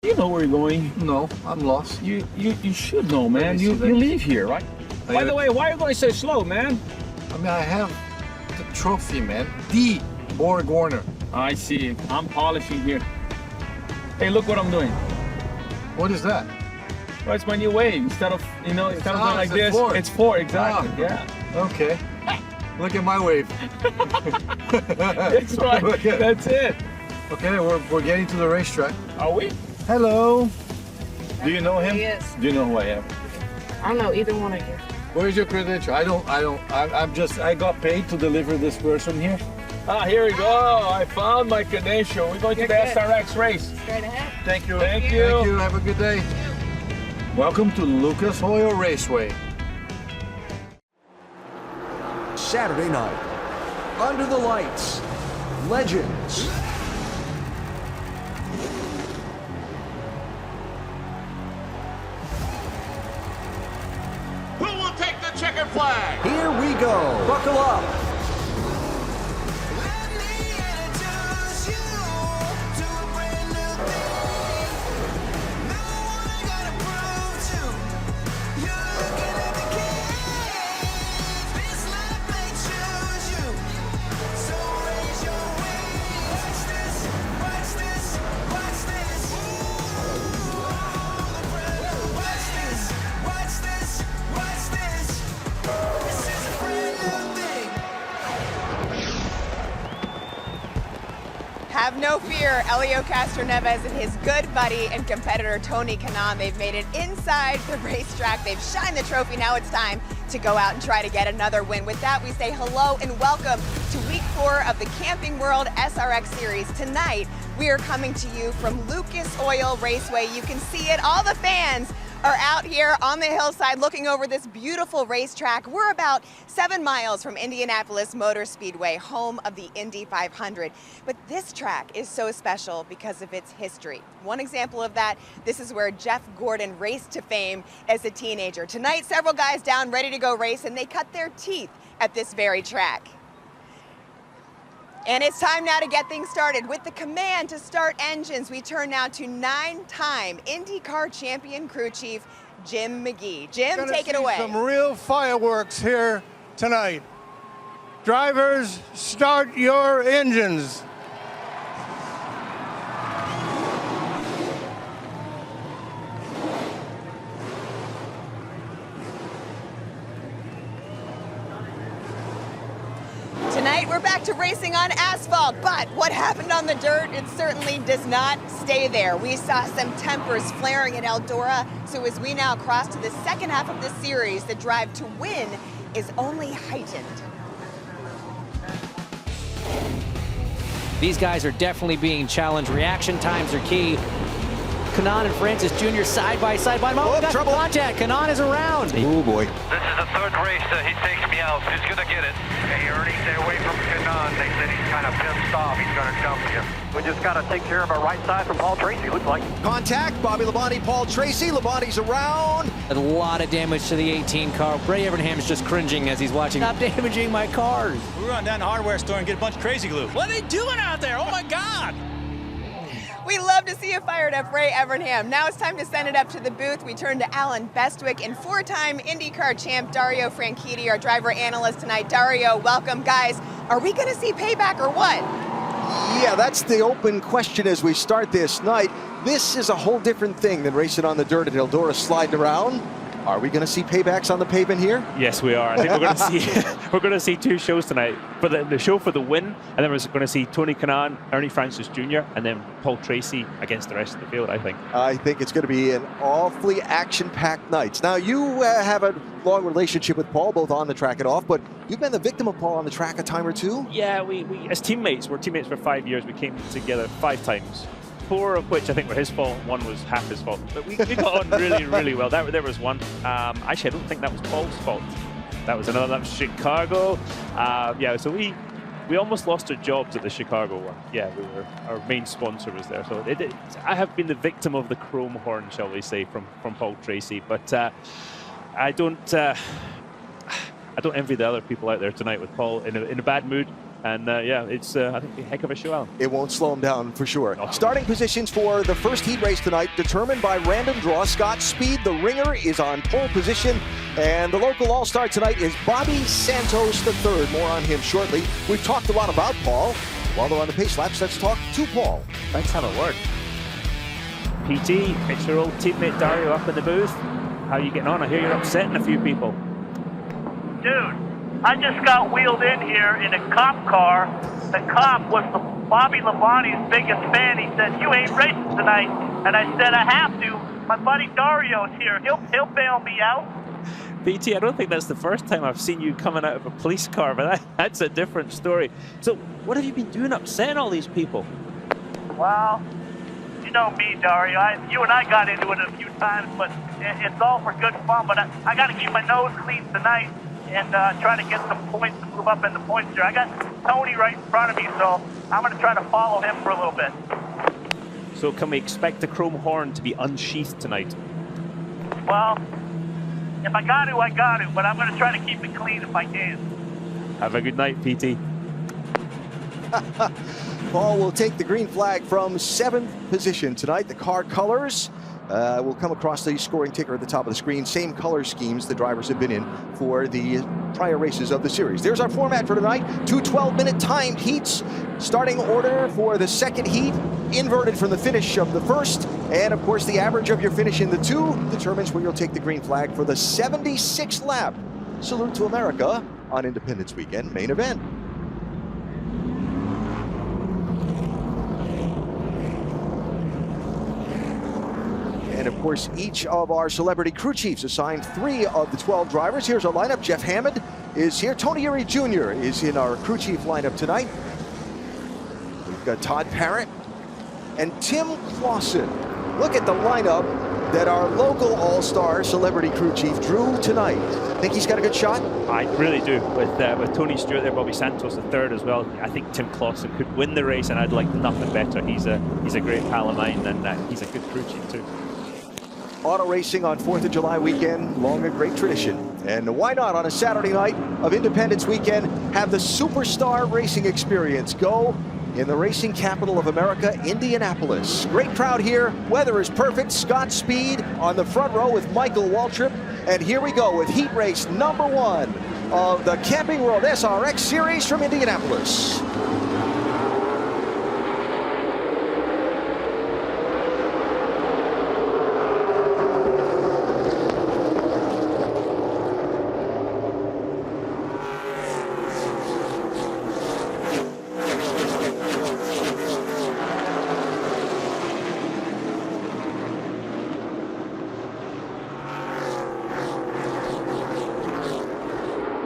You know where you're going. No, I'm lost. You should know, man. You live here, right? By the way, why are you going so slow, man? I mean, I have the trophy, man. The Borg Warner. I see. I'm polishing here. Hey, look what I'm doing. What is that? Well, it's my new wave. Instead of, going like this, it's 4, exactly. Yeah. Okay. Look at my wave. That's right. That's it. Okay, we're getting to the racetrack. Are we? Hello. Do you know him? He is. Do you know who I am? I don't know either one of you. Where's your credential? I got paid to deliver this person here. Ah, here we go. I found my credential. We're going to the SRX race. Straight ahead. Thank you. Thank you. Thank you. Have a good day. Welcome to Lucas Oil Raceway. Saturday night, under the lights, legends. Who will take the checkered flag? Here we go. Buckle up. Have no fear, Elio Castroneves and his good buddy and competitor Tony Kanaan, they've made it inside the racetrack. They've shined the trophy. Now it's time to go out and try to get another win. With that, we say hello and welcome to week 4 of the Camping World SRX Series. Tonight, we are coming to you from Lucas Oil Raceway. You can see it. All the fans are out here on the hillside looking over this beautiful racetrack. We're about 7 miles from Indianapolis Motor Speedway, home of the Indy 500. But this track is so special because of its history. One example of that, this is where Jeff Gordon raced to fame as a teenager. Tonight, several guys down ready to go race, and they cut their teeth at this very track. And it's time now to get things started. With the command to start engines, we turn now to 9-time IndyCar champion crew chief Jim McGee. Jim, take it away. Some real fireworks here tonight. Drivers, start your engines. Tonight, we're back to racing on asphalt, but what happened on the dirt, it certainly does not stay there. We saw some tempers flaring at Eldora, so as we now cross to the second half of the series, the drive to win is only heightened. These guys are definitely being challenged. Reaction times are key. Kanaan and Francis Jr. side by side. Oh, got trouble. Contact. Kanaan is around. Oh boy. This is the 3rd race that he takes me out. He's going to get it. Hey, Ernie, stay away from Kanaan. They said he's kind of pissed off. He's going to jump you. We just got to take care of our right side from Paul Tracy, looks like. Contact. Bobby Labonte, Paul Tracy. Labonte's around. A lot of damage to the 18 car. Ray Evernham's just cringing as he's watching. Stop damaging my cars. We run down the hardware store and get a bunch of crazy glue. What are they doing out there? Oh my God! We love to see a fired up Ray Evernham. Now it's time to send it up to the booth. We turn to Alan Bestwick and 4-time IndyCar champ Dario Franchitti, our driver analyst tonight. Dario, welcome. Guys, are we going to see payback or what? Yeah, that's the open question as we start this night. This is a whole different thing than racing on the dirt at Eldora sliding around. Are we going to see paybacks on the pavement here? Yes, we are. I think we're going to see we're going to see 2 shows tonight. For the show for the win, and then we're going to see Tony Kanaan, Ernie Francis Jr., and then Paul Tracy against the rest of the field, I think. I think it's going to be an awfully action-packed night. Now, you have a long relationship with Paul, both on the track and off, but you've been the victim of Paul on the track a time or two? Yeah, we as teammates, we're teammates for 5 years. We came together 5 times. 4 of which I think were his fault, 1 was half his fault. But we got on really, really well. There was 1. Actually, I don't think that was Paul's fault. That was another. That was Chicago. Yeah, so we almost lost our jobs at the Chicago one. Yeah, our main sponsor was there. So I have been the victim of the chrome horn, shall we say, from Paul Tracy. But I don't envy the other people out there tonight with Paul in a bad mood. And yeah, it's I think a heck of a show, Alan. It won't slow him down for sure. Starting positions for the first heat race tonight determined by random draw. Scott Speed, the ringer, is on pole position. And the local all-star tonight is Bobby Santos III. More on him shortly. We've talked a lot about Paul. While they're on the pace laps, let's talk to Paul. Let's have a word. PT, it's your old teammate Dario up in the booth. How are you getting on? I hear you're upsetting a few people. Dude, I just got wheeled in here in a cop car. The cop was Bobby Labonte's biggest fan. He said, "You ain't racing tonight." And I said, "I have to. My buddy Dario's here. He'll bail me out." PT, I don't think that's the first time I've seen you coming out of a police car, but that's a different story. So what have you been doing upsetting all these people? Well, you know me, Dario. You and I got into it a few times, but it's all for good fun. But I got to keep my nose clean tonight and try to get some points to move up in the points here. I got Tony right in front of me, so I'm going to try to follow him for a little bit. So can we expect the chrome horn to be unsheathed tonight? Well, if I got to, I got to, but I'm going to try to keep it clean if I can. Have a good night, PT. Paul will take the green flag from 7th position tonight. The car colors will come across the scoring ticker at the top of the screen. Same color schemes the drivers have been in for the prior races of the series. There's our format for tonight. 2 12-minute timed heats. Starting order for the second heat, inverted from the finish of the first. And of course, the average of your finish in the 2 determines where you'll take the green flag for the 76th lap. Salute to America on Independence Weekend main event. And of course, each of our celebrity crew chiefs assigned 3 of the 12 drivers. Here's our lineup. Jeff Hammond is here. Tony Uri Jr. is in our crew chief lineup tonight. We've got Todd Parrott and Tim Clausen. Look at the lineup that our local all-star celebrity crew chief drew tonight. Think he's got a good shot? I really do. With Tony Stewart there, Bobby Santos III as well. I think Tim Clausen could win the race, and I'd like nothing better. He's a great pal of mine, and he's a good crew chief too. Auto racing on 4th of July weekend, long a great tradition. And why not on a Saturday night of Independence Weekend have the superstar racing experience go in the racing capital of America, Indianapolis. Great crowd here. Weather is perfect. Scott Speed on the front row with Michael Waltrip. And here we go with heat race number 1 of the Camping World SRX Series from Indianapolis.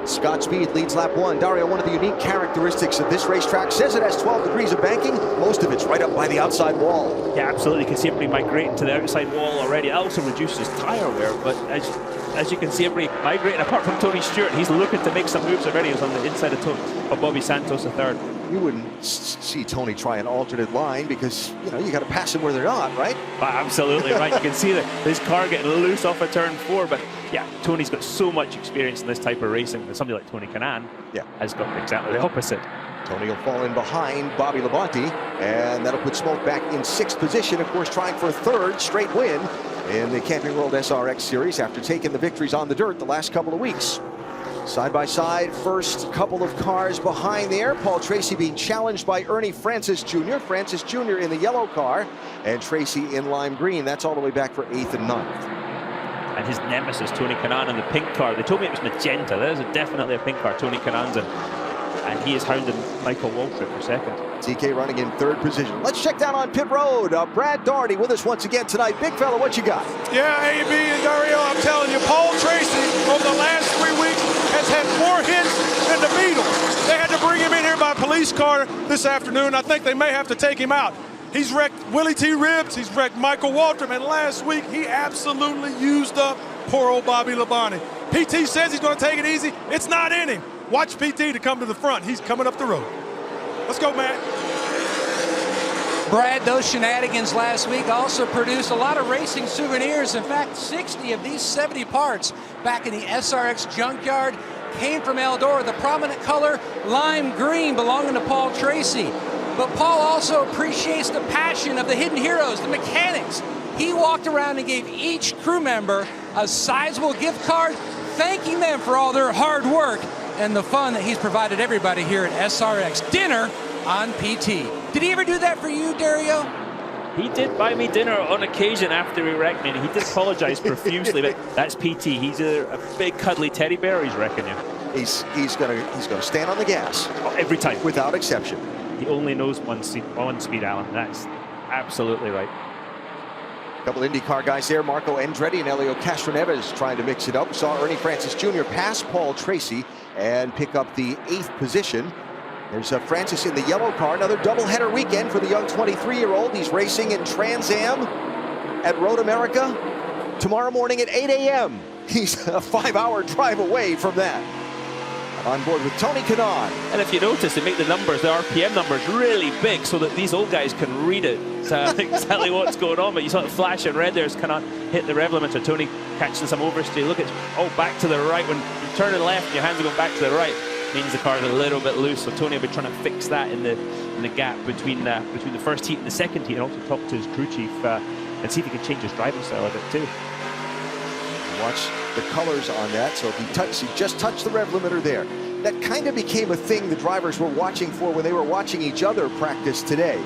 Scott Speed leads lap 1. Dario, one of the unique characteristics of this racetrack says it has 12 degrees of banking. Most of it's right up by the outside wall. Yeah, absolutely. You can see everybody migrating to the outside wall already. It also reduces tire wear, but as you can see, everybody migrating apart from Tony Stewart. He's looking to make some moves already. He was on the inside of Bobby Santos III. You wouldn't see Tony try an alternate line because, you know, you got to pass them where they're not, right? Absolutely right. You can see that his car getting loose off of turn 4, but yeah, Tony's got so much experience in this type of racing that somebody like Tony Kanaan has got exactly the opposite. Tony will fall in behind Bobby Labonte, and that'll put Smoke back in 6th position, of course, trying for a 3rd straight win in the Camping World SRX Series after taking the victories on the dirt the last couple of weeks. Side by side, first couple of cars behind there. Paul Tracy being challenged by Ernie Francis Jr. Francis Jr. in the yellow car, and Tracy in lime green. That's all the way back for 8th and 9th. And his nemesis, Tony Kanaan, in the pink car. They told me it was magenta. That is definitely a pink car. Tony Kanaan's in. And he is hounding Michael Waltrip for 2nd. TK running in 3rd position. Let's check down on pit road. Brad Daugherty with us once again tonight. Big fella, what you got? Yeah, AB and Dario, I'm telling you, Paul Tracy over the last 3 weeks has had more hits than the Beatles. They had to bring him in here by police car this afternoon. I think they may have to take him out. He's wrecked Willie T. Ribbs. He's wrecked Michael Waltrip. And last week, he absolutely used up poor old Bobby Labonte. PT says he's going to take it easy. It's not in him. Watch PT to come to the front. He's coming up the road. Let's go, Matt. Brad, those shenanigans last week also produced a lot of racing souvenirs. In fact, 60 of these 70 parts back in the SRX junkyard. came from Eldora, the prominent color lime green belonging to Paul Tracy. But Paul also appreciates the passion of the hidden heroes, the mechanics. He walked around and gave each crew member a sizable gift card, thanking them for all their hard work and the fun that he's provided everybody here at SRX. Dinner on PT. Did he ever do that for you, Dario? He did buy me dinner on occasion after we wrecked me, and he did apologize profusely, but that's PT. He's a big cuddly teddy bear, he's wrecking you. He's gonna stand on the gas. Oh, every time. Without exception. He only knows one speed, Alan. That's absolutely right. A couple IndyCar guys there, Marco Andretti and Helio Castroneves trying to mix it up. We saw Ernie Francis Jr. pass Paul Tracy and pick up the 8th position. There's Francis in the yellow car. Another doubleheader weekend for the young 23-year-old. He's racing in Trans Am at Road America tomorrow morning at 8 a.m. He's a 5-hour drive away from that. On board with Tony Kanaan. And if you notice, they make the numbers, the RPM numbers, really big so that these old guys can read it exactly what's going on. But you saw the flash in red there as Kanaan hit the rev limiter. Tony catching some oversteer. Look, it's back to the right. When you turn to the left and your hands are going back to the right, means the car's a little bit loose. So Tony will be trying to fix that in the gap between the first heat and the second heat, and also talk to his crew chief and see if he can change his driving style a bit too. Watch the colors on that. So if he just touched the rev limiter there. That kind of became a thing the drivers were watching for when they were watching each other practice today.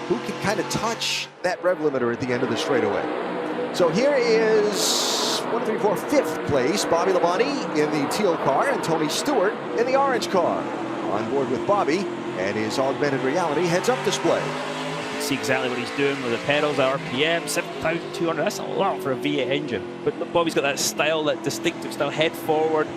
Who can kind of touch that rev limiter at the end of the straightaway? So here is 5th place, Bobby Labonte in the teal car and Tony Stewart in the orange car. On board with Bobby and his augmented reality heads-up display. See exactly what he's doing with the pedals, the RPM, 7,200. That's a lot for a V8 engine. But look, Bobby's got that style, that distinctive style, head forward,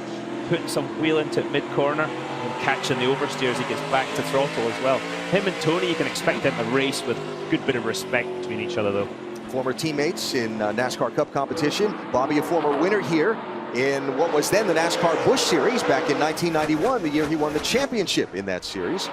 putting some wheel into it mid-corner and catching the oversteer as he gets back to throttle as well. Him and Tony, you can expect them to race with a good bit of respect between each other though. Former teammates in NASCAR Cup competition. Bobby, a former winner here in what was then the NASCAR Busch Series back in 1991, the year he won the championship in that series.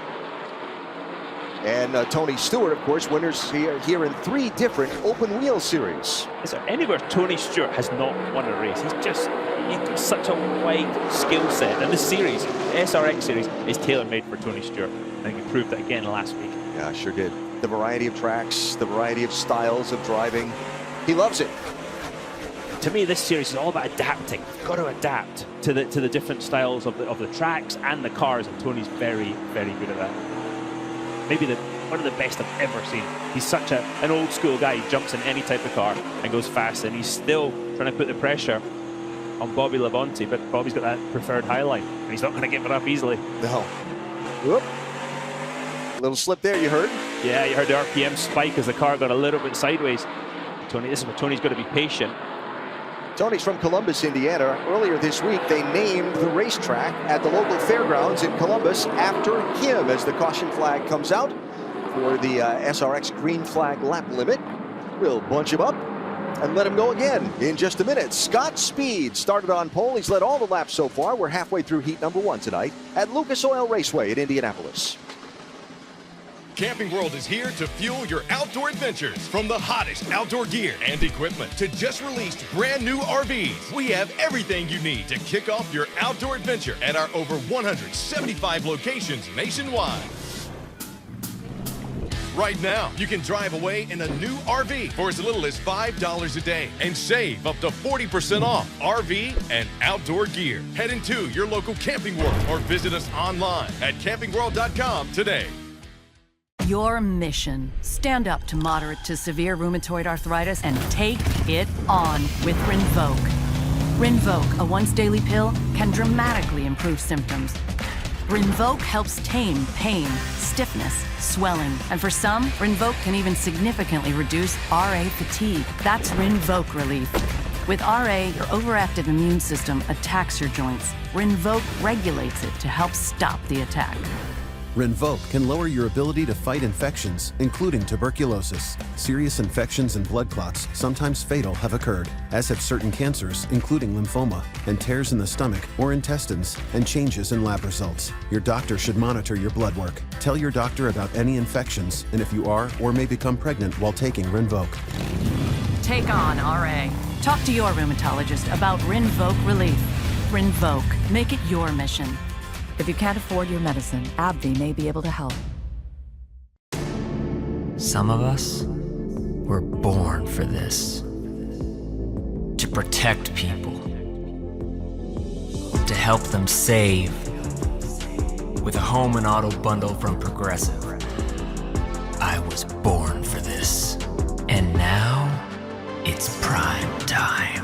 And Tony Stewart, of course, winners here in 3 different open wheel series. Is there anywhere Tony Stewart has not won a race? He's got such a wide skill set. And this series, the SRX series, is tailor-made for Tony Stewart. I think he proved that again last week. Yeah, sure did. The variety of tracks, the variety of styles of driving. He loves it. To me, this series is all about adapting. You've got to adapt to the different styles of the tracks and the cars, and Tony's very, very good at that. Maybe one of the best I've ever seen. He's such an old school guy. He jumps in any type of car and goes fast, and he's still trying to put the pressure on Bobby Labonte, but Bobby's got that preferred high line, and he's not going to give it up easily. No. Whoop. Little slip there, you heard? Yeah, you heard the RPM spike as the car got a little bit sideways. This is where Tony's got to be patient. Tony's from Columbus, Indiana. Earlier this week, they named the racetrack at the local fairgrounds in Columbus after him as the caution flag comes out for the SRX green flag lap limit. We'll bunch him up and let him go again in just a minute. Scott Speed started on pole. He's led all the laps so far. We're halfway through heat number 1 tonight at Lucas Oil Raceway in Indianapolis. Camping World is here to fuel your outdoor adventures. From the hottest outdoor gear and equipment to just released brand new RVs, we have everything you need to kick off your outdoor adventure at our over 175 locations nationwide. Right now, you can drive away in a new RV for as little as $5 a day and save up to 40% off RV and outdoor gear. Head into your local Camping World or visit us online at campingworld.com today. Your mission: stand up to moderate to severe rheumatoid arthritis and take it on with Rinvoq. Rinvoq, a once-daily pill, can dramatically improve symptoms. Rinvoq helps tame pain, stiffness, swelling, and for some, Rinvoq can even significantly reduce RA fatigue. That's Rinvoq relief. With RA, your overactive immune system attacks your joints. Rinvoq regulates it to help stop the attack. Rinvoq can lower your ability to fight infections, including tuberculosis. Serious infections and blood clots, sometimes fatal, have occurred, as have certain cancers, including lymphoma, and tears in the stomach or intestines, and changes in lab results. Your doctor should monitor your blood work. Tell your doctor about any infections, and if you are or may become pregnant while taking Rinvoq. Take on RA. Talk to your rheumatologist about Rinvoq relief. Rinvoq, make it your mission. If you can't afford your medicine, AbbVie may be able to help. Some of us were born for this. To protect people. To help them save. With a home and auto bundle from Progressive. I was born for this. And now, it's prime time.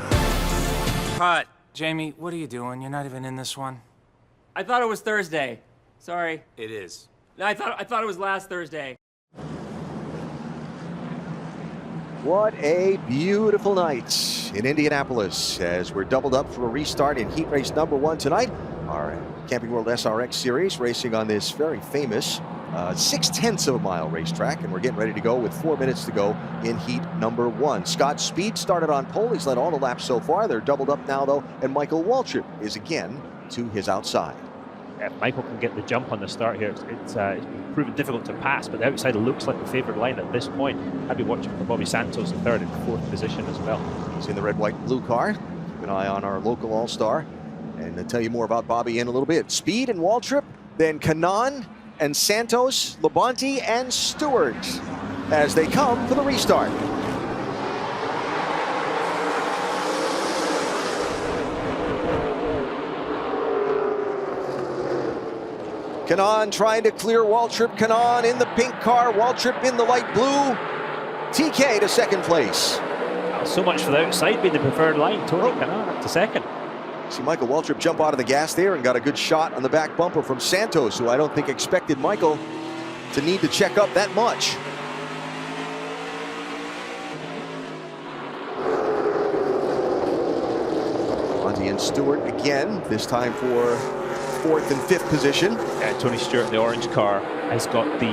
Cut. Jamie, what are you doing? You're not even in this one. I thought it was Thursday. Sorry. It is. I thought it was last Thursday. What a beautiful night in Indianapolis as we're doubled up for a restart in heat race number 1 tonight. Our Camping World SRX series racing on this very famous 0.6 of a mile racetrack, and we're getting ready to go with 4 minutes to go in heat number 1. Scott Speed started on pole. He's led all the laps so far. They're doubled up now, though, and Michael Waltrip is again to his outside. Yeah, Michael can get the jump on the start here. It's been proven difficult to pass, but the outside looks like the favoured line at this point. I'd be watching for Bobby Santos in 3rd and 4th position as well. He's in the red, white, and blue car. Keep an eye on our local all-star. And I'll tell you more about Bobby in a little bit. Speed and Waltrip, then Kanaan and Santos, Labonte and Stewart as they come for the restart. Kanaan trying to clear Waltrip. Kanaan in the pink car, Waltrip in the light blue. TK to 2nd place. So much for the outside being the preferred line. Tony Kanaan up to 2nd. See Michael Waltrip jump out of the gas there and got a good shot on the back bumper from Santos, who I don't think expected Michael to need to check up that much. Monty and Stewart again, this time for 4th and 5th position. Tony Stewart, the orange car, has got the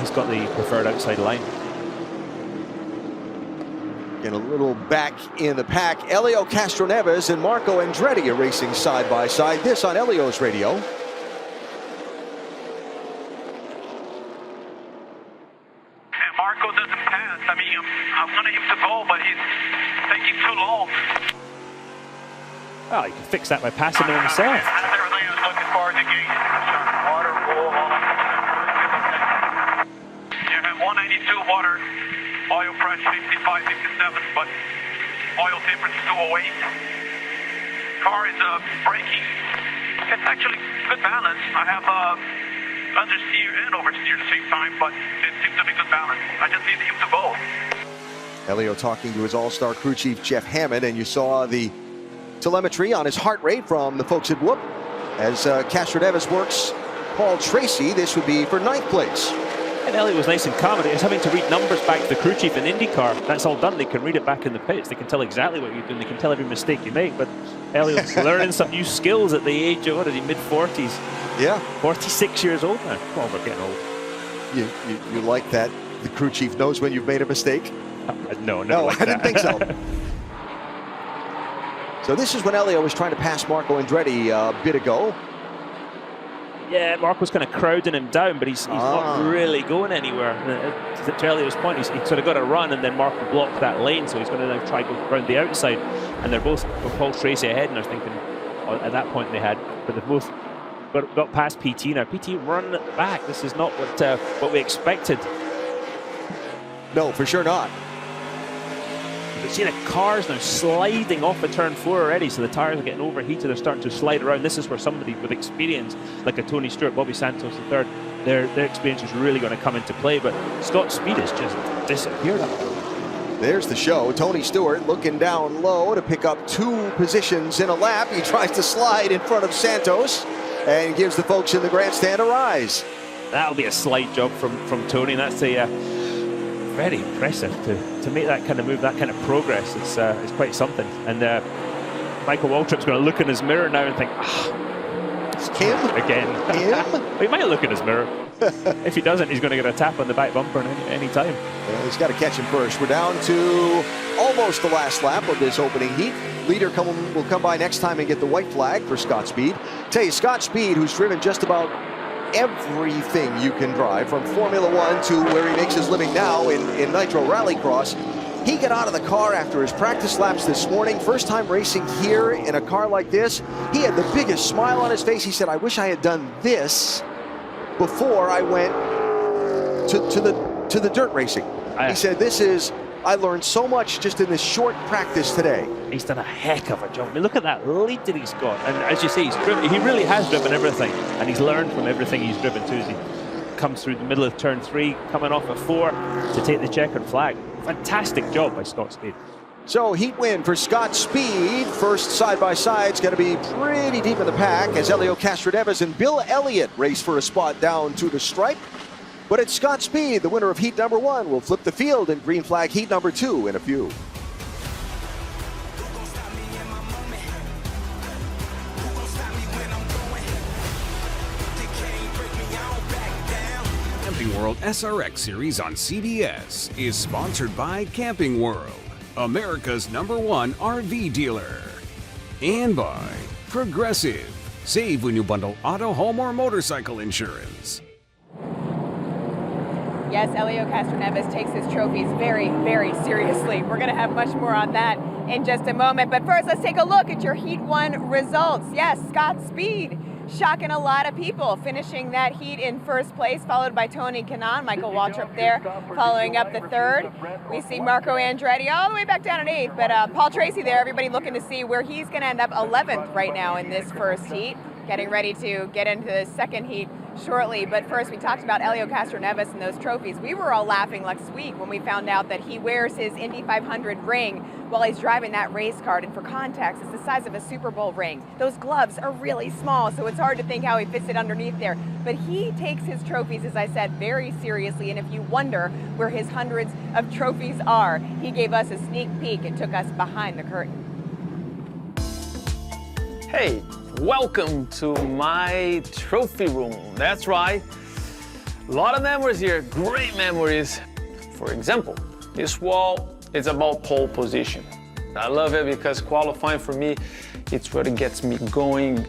he's got the preferred outside line. And a little back in the pack, Elio Castroneves and Marco Andretti are racing side by side. This on Elio's radio. Marco doesn't pass. I mean, I wanted him to go, but he's taking too long. Oh, you can fix that by passing him himself. That's everything I was looking for to gauge. Water, full, all that. You have 192 water, oil pressure 55, 57, but oil temperature 208. Car is braking. It's actually good balance. I have understeer and oversteer at the same time, but it seems to be good balance. I just need him to go. Elio talking to his all-star crew chief, Jeff Hammond, and you saw the telemetry on his heart rate from the folks at Whoop. As Castroneves works Paul Tracy, this would be for 9th place. And Elliot was nice and calm. He was having to read numbers back to the crew chief in IndyCar. That's all done. They can read it back in the pits. They can tell exactly what you're doing. They can tell every mistake you make. But Elliot's learning some new skills at the age of, what is he, mid-40s? Yeah. 46 years old now. Well, we're getting old. You like that the crew chief knows when you've made a mistake? No, like I didn't think so. So this is when Elio was trying to pass Marco Andretti a bit ago. Yeah, Marco's kind of crowding him down, but he's not really going anywhere. To Elio's point, he sort of got a run, and then Marco blocked that lane, so he's going to now try to go around the outside. And they're both with Paul Tracy ahead, and I was thinking at that point they had, but they've both got past PT now. PT run back. This is not what we expected. No, for sure not. You can see the cars now sliding off of turn 4 already, so the tires are getting overheated. They're starting to slide around. This is where somebody with experience, like a Tony Stewart, Bobby Santos III, their experience is really going to come into play. But Scott Speed has just disappeared. There's the show. Tony Stewart looking down low to pick up 2 positions in a lap. He tries to slide in front of Santos and gives the folks in the grandstand a rise. That'll be a slight job from Tony. That's a very impressive to make that kind of move, that kind of progress. It's quite something. And Michael Waltrip's going to look in his mirror now and think, it's him again. Him? He might look in his mirror. If he doesn't, he's going to get a tap on the back bumper any time. Well, he's got to catch him first. We're down to almost the last lap of this opening heat. Leader will come by next time and get the white flag for Scott Speed. Tell you, Scott Speed, who's driven just about everything you can drive, from Formula One to where he makes his living now in Nitro Rallycross, He got out of the car after his practice laps this morning. First time racing here in a car like this. He had the biggest smile on his face. He said, I wish I had done this before I went to the dirt racing. He said, I learned so much just in this short practice today. He's done a heck of a job. I mean, look at that lead that he's got. And as you say, he really has driven everything. And he's learned from everything he's driven too as he comes through the middle of turn 3, coming off at 4 to take the checkered flag. Fantastic job by Scott Speed. So heat win for Scott Speed. First side-by-side's going to be pretty deep in the pack as Helio Castroneves and Bill Elliott race for a spot down to the stripe. But it's Scott Speed, the winner of heat number 1, will flip the field in green flag heat number 2 in a few. Camping World SRX Series on CBS is sponsored by Camping World, America's #1 RV dealer. And by Progressive. Save when you bundle auto, home, or motorcycle insurance. Yes, Helio Castroneves takes his trophies very, very seriously. We're going to have much more on that in just a moment. But first, let's take a look at your Heat 1 results. Yes, Scott Speed shocking a lot of people, finishing that heat in first place, followed by Tony Kanaan, Michael Waltrip there, following up the third. We see Marco Andretti all the way back down at 8th, but Paul Tracy there, everybody looking to see where he's going to end up 11th right now in this first heat, getting ready to get into the second heat shortly. But first, we talked about Helio Castroneves and those trophies. We were all laughing last week when we found out that he wears his Indy 500 ring while he's driving that race car. And for context, it's the size of a Super Bowl ring. Those gloves are really small, so it's hard to think how he fits it underneath there. But he takes his trophies, as I said, very seriously. And if you wonder where his hundreds of trophies are, he gave us a sneak peek and took us behind the curtain. Hey, welcome to my trophy room. That's right. A lot of memories here, great memories. For example, this wall is about pole position. I love it because qualifying for me, it's what gets me going.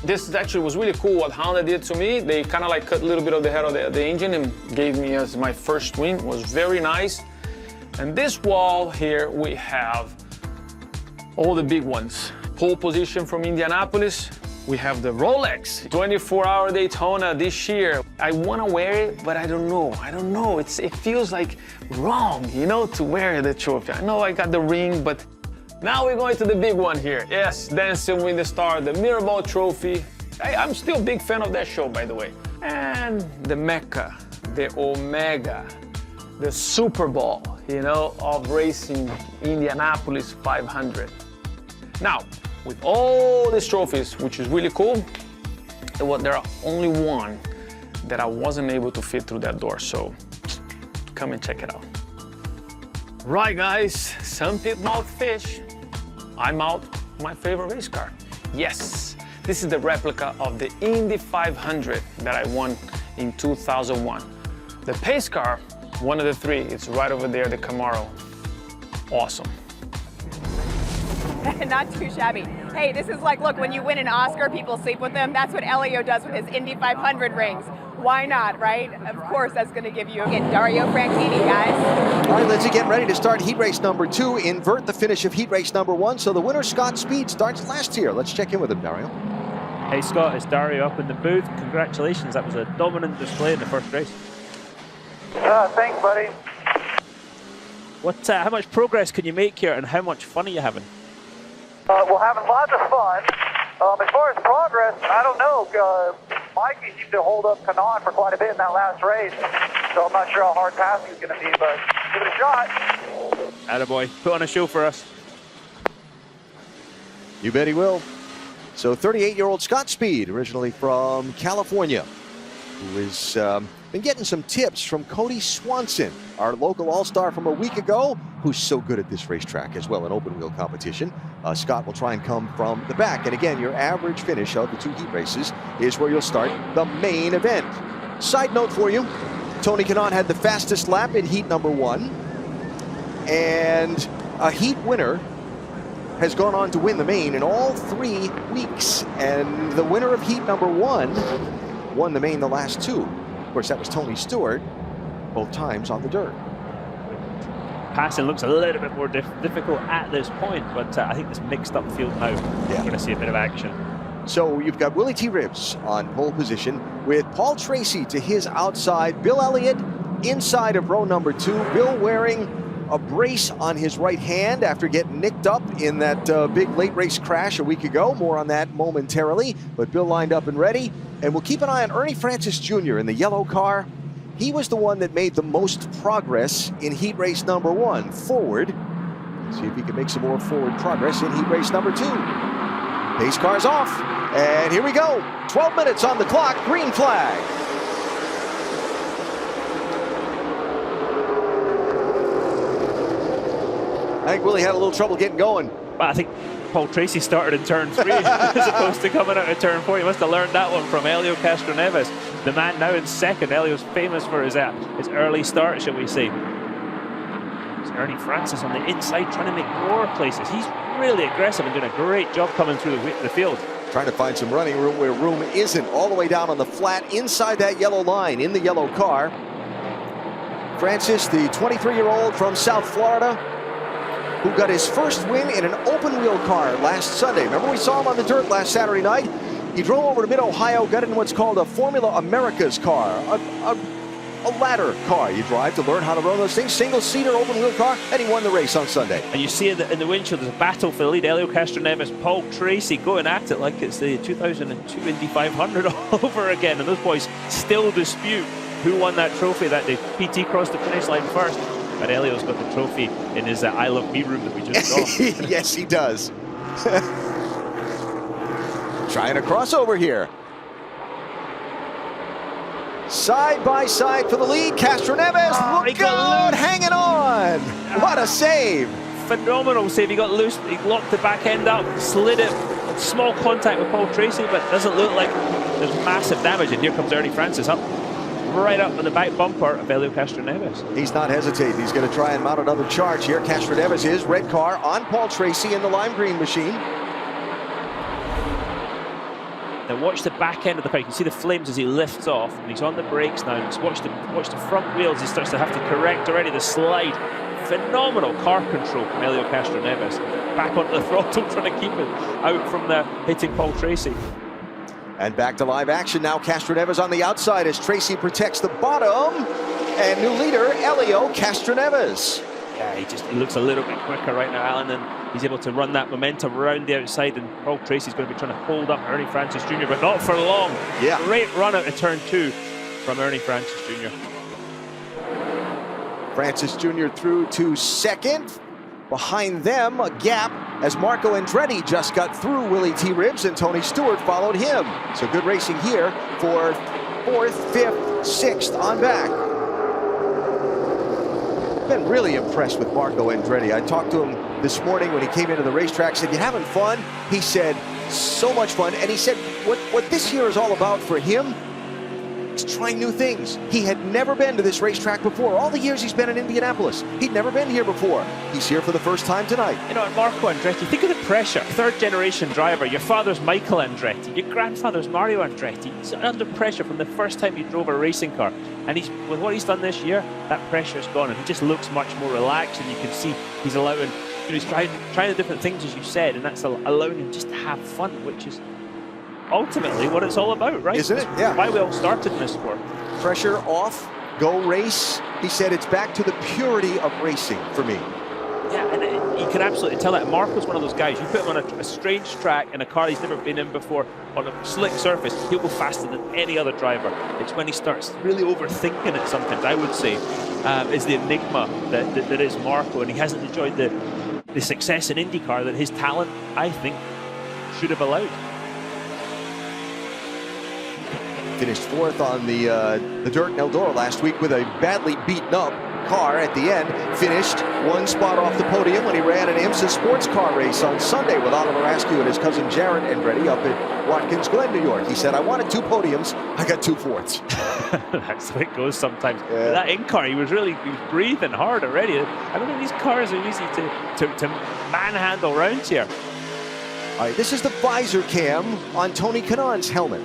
This actually was really cool what Honda did to me. They kind of like cut a little bit of the head of the engine and gave me as my first win. It was very nice. And this wall here, we have all the big ones. Pole position from Indianapolis. We have the Rolex 24-hour Daytona this year. I want to wear it, but I don't know. It feels like wrong, you know, to wear the trophy. I know I got the ring, but now we're going to the big one here. Yes, Dancing with the Stars, the Mirrorball Trophy. I'm still a big fan of that show, by the way. And the Mecca, the Omega, the Super Bowl, you know, of racing Indianapolis 500. Now, with all these trophies, which is really cool, there are only one that I wasn't able to fit through that door, so come and check it out. Right, guys, some people mouth fish. I mouth my favorite race car. Yes, this is the replica of the Indy 500 that I won in 2001. The pace car, one of the three, it's right over there, the Camaro. Awesome. Not too shabby. Hey, this is like, look, when you win an Oscar, people sleep with them. That's what Helio does with his Indy 500 rings. Why not, right? Of course, that's going to give you again Dario Franchitti, guys. All right, Lindsay, getting ready to start heat race number 2. Invert the finish of heat race number 1. So the winner, Scott Speed, starts last here. Let's check in with him, Dario. Hey, Scott, it's Dario up in the booth. Congratulations. That was a dominant display in the first race. Thanks, buddy. How much progress can you make here, and how much fun are you having? We're having lots of fun. As far as progress, I don't know. Mikey seemed to hold up Kanaan for quite a bit in that last race, so I'm not sure how hard passing is going to be, but give it a shot. Attaboy. Put on a show for us. You bet he will. So 38-year-old Scott Speed, originally from California, who has been getting some tips from Cody Swanson, our local all-star from a week ago, who's so good at this racetrack as well in open-wheel competition. Scott will try and come from the back. And again, your average finish of the 2 heat races is where you'll start the main event. Side note for you, Tony Kanaan had the fastest lap in heat number 1. And a heat winner has gone on to win the main in all 3 weeks. And the winner of heat number 1 won the main the last 2. Of course, that was Tony Stewart, both times on the dirt. passing looks a little bit more difficult at this point, but I think this mixed up field now, we're going to see a bit of action. So you've got Willie T. Ribbs on pole position with Paul Tracy to his outside, Bill Elliott inside of row number 2. Bill wearing a brace on his right hand after getting nicked up in that big late race crash a week ago. More on that momentarily, but Bill lined up and ready. And we'll keep an eye on Ernie Francis Jr. in the yellow car. He was the one that made the most progress in heat race number 1 forward. See if he can make some more forward progress in heat race number 2. Pace car's off, and here we go. 12 minutes on the clock, green flag. I think Willie had a little trouble getting going. Well, I think Paul Tracy started in turn 3 as opposed to coming out of turn 4. He must have learned that one from Helio Castroneves, the man now in second. Helio's famous for his early start, shall we say. It's Ernie Francis on the inside trying to make more places. He's really aggressive and doing a great job coming through the field. Trying to find some running room where room isn't. All the way down on the flat inside that yellow line in the yellow car. Francis, the 23-year-old from South Florida, who got his first win in an open wheel car last Sunday. Remember we saw him on the dirt last Saturday night? He drove over to Mid-Ohio, got in what's called a Formula Americas car, a ladder car you drive to learn how to run those things. Single-seater open wheel car, and he won the race on Sunday. And you see in the windshield, there's a battle for the lead. Helio Castroneves, Paul Tracy going at it like it's the 2002 Indy 500 all over again. And those boys still dispute who won that trophy that day. PT crossed the finish line first. But Helio's got the trophy in his I Love Me room that we just saw. Yes, he does. Trying a crossover here. Side by side for the lead. Castroneves, look out, hanging on. What a save. Phenomenal save. He got loose. He locked the back end up, slid it. Small contact with Paul Tracy, but doesn't look like there's massive damage. And here comes Ernie Francis up. Right up on the back bumper of Helio Castroneves. He's not hesitating. He's going to try and mount another charge here. Castroneves is red car on Paul Tracy in the lime green machine. Now watch the back end of the car. You can see the flames as he lifts off, and he's on the brakes now. Just watch the front wheels. He starts to have to correct already the slide. Phenomenal car control from Helio Castroneves. Back onto the throttle, trying to keep it out from the hitting Paul Tracy. And back to live action now. Castroneves on the outside as Tracy protects the bottom. And new leader, Helio Castroneves. Yeah, he looks a little bit quicker right now, Alan, and he's able to run that momentum around the outside. And Paul Tracy's going to be trying to hold up Ernie Francis Jr., but not for long. Yeah. Great run out of turn 2 from Ernie Francis Jr. Francis Jr. through to second. Behind them, a gap as Marco Andretti just got through Willie T. Ribbs, and Tony Stewart followed him. So good racing here for 4th, 5th, 6th on back. Been really impressed with Marco Andretti. I talked to him this morning when he came into the racetrack. Said, "You having fun?" He said, "So much fun." And he said, what this year is all about for him is trying new things. He had never been to this racetrack before. All the years he's been in Indianapolis, he'd never been here before. He's here for the first time tonight. You know, Marco Andretti, think of the pressure. 3rd-generation driver. Your father's Michael Andretti. Your grandfather's Mario Andretti. He's under pressure from the first time he drove a racing car. And with what he's done this year, that pressure's gone. And he just looks much more relaxed. And you can see he's allowing, he's trying the different things, as you said. And that's allowing him just to have fun, which is ultimately what it's all about, right? Isn't it? Yeah. Why we all started in this sport. Pressure off, go race. He said it's back to the purity of racing for me. Yeah, and you can absolutely tell that. Marco's one of those guys. You put him on a strange track in a car he's never been in before, on a slick surface, he'll go faster than any other driver. It's when he starts really overthinking it sometimes, I would say, is the enigma that is Marco, and he hasn't enjoyed the success in IndyCar that his talent, I think, should have allowed. Finished 4th on the dirt in Eldora last week with a badly beaten up car at the end. Finished 1 spot off the podium when he ran an IMSA sports car race on Sunday with Oliver Askew and his cousin Jared Andretti up at Watkins Glen, New York. He said, "I wanted 2 podiums, I got 2 fourths." That's the way it goes sometimes. Yeah. That in-car, he was breathing hard already. I don't think these cars are easy to manhandle around here. All right, this is the visor cam on Tony Kanaan's helmet.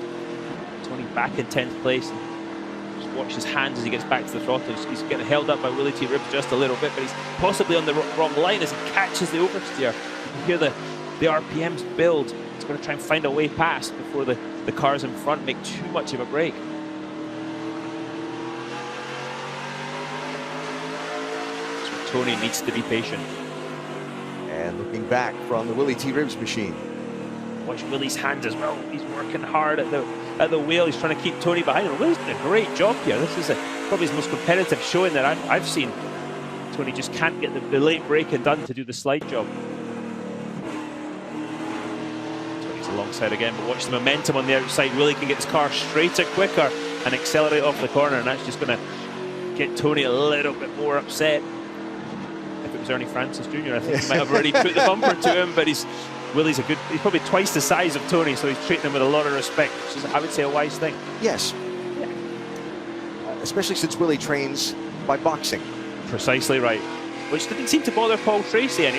Tony back in 10th place. Watch his hands as he gets back to the throttle. He's getting held up by Willie T. Ribbs just a little bit, but he's possibly on the wrong line as he catches the oversteer. You can hear the RPMs build. He's going to try and find a way past before the cars in front make too much of a break. So Tony needs to be patient. And looking back from the Willie T. Ribbs machine. Watch Willie's hands as well. He's working hard at the wheel. He's trying to keep Tony behind him. Willie's doing a great job here. This is probably his most competitive showing that I've seen. Tony just can't get the late braking done to do the slide job. Tony's alongside again, but watch the momentum on the outside. Willie can get his car straighter, quicker, and accelerate off the corner, and that's just going to get Tony a little bit more upset. If it was Ernie Francis Jr., I think he might have already put the bumper to him, but Willie's he's probably twice the size of Tony, so he's treating him with a lot of respect, which is, I would say, a wise thing. Yes. Yeah. Especially since Willie trains by boxing. Precisely right. Which didn't seem to bother Paul Tracy any.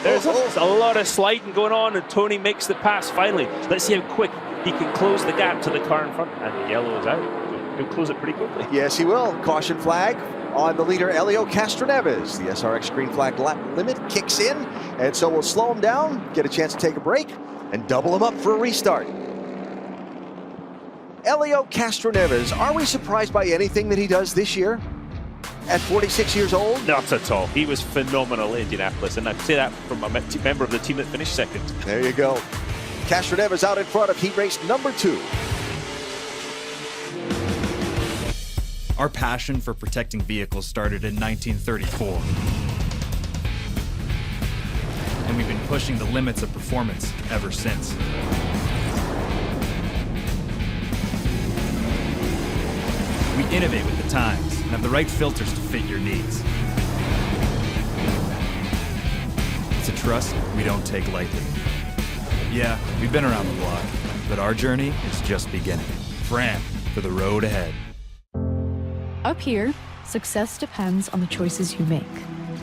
There's a lot of sliding going on, and Tony makes the pass finally. Let's see how quick he can close the gap to the car in front. And the yellow is out. He'll close it pretty quickly. Yes, he will. Caution flag on the leader, Helio Castroneves. The SRX green flag lap limit kicks in, and so we'll slow him down, get a chance to take a break, and double him up for a restart. Helio Castroneves, are we surprised by anything that he does this year at 46 years old? Not at all. He was phenomenal in Indianapolis, and I'd say that from a member of the team that finished second. There you go. Castroneves out in front of heat race number 2. Our passion for protecting vehicles started in 1934. And we've been pushing the limits of performance ever since. We innovate with the times and have the right filters to fit your needs. It's a trust we don't take lightly. Yeah, we've been around the block, but our journey is just beginning. Fran for the road ahead. Up here, success depends on the choices you make.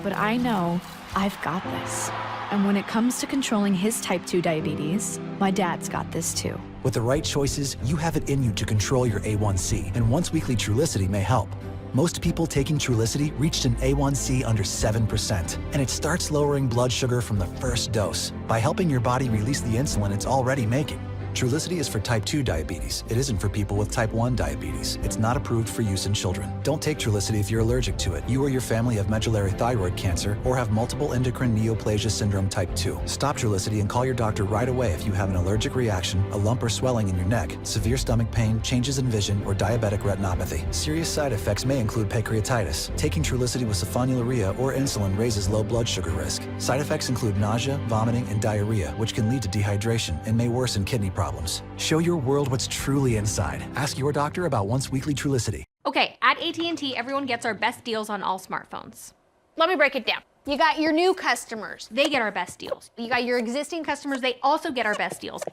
But I know I've got this. And when it comes to controlling his type 2 diabetes, my dad's got this too. With the right choices, you have it in you to control your A1C, and once-weekly Trulicity may help. Most people taking Trulicity reached an A1C under 7%, and it starts lowering blood sugar from the first dose by helping your body release the insulin it's already making. Trulicity is for type 2 diabetes. It isn't for people with type 1 diabetes. It's not approved for use in children. Don't take Trulicity if you're allergic to it. You or your family have medullary thyroid cancer or have multiple endocrine neoplasia syndrome type 2. Stop Trulicity and call your doctor right away if you have an allergic reaction, a lump or swelling in your neck, severe stomach pain, changes in vision, or diabetic retinopathy. Serious side effects may include pancreatitis. Taking Trulicity with sulfonylurea or insulin raises low blood sugar risk. Side effects include nausea, vomiting, and diarrhea, which can lead to dehydration and may worsen kidney problems. Show your world what's truly inside. Ask your doctor about once-weekly Trulicity. Okay, at AT&T, everyone gets our best deals on all smartphones. Let me break it down. You got your new customers. They get our best deals. You got your existing customers. They also get our best deals.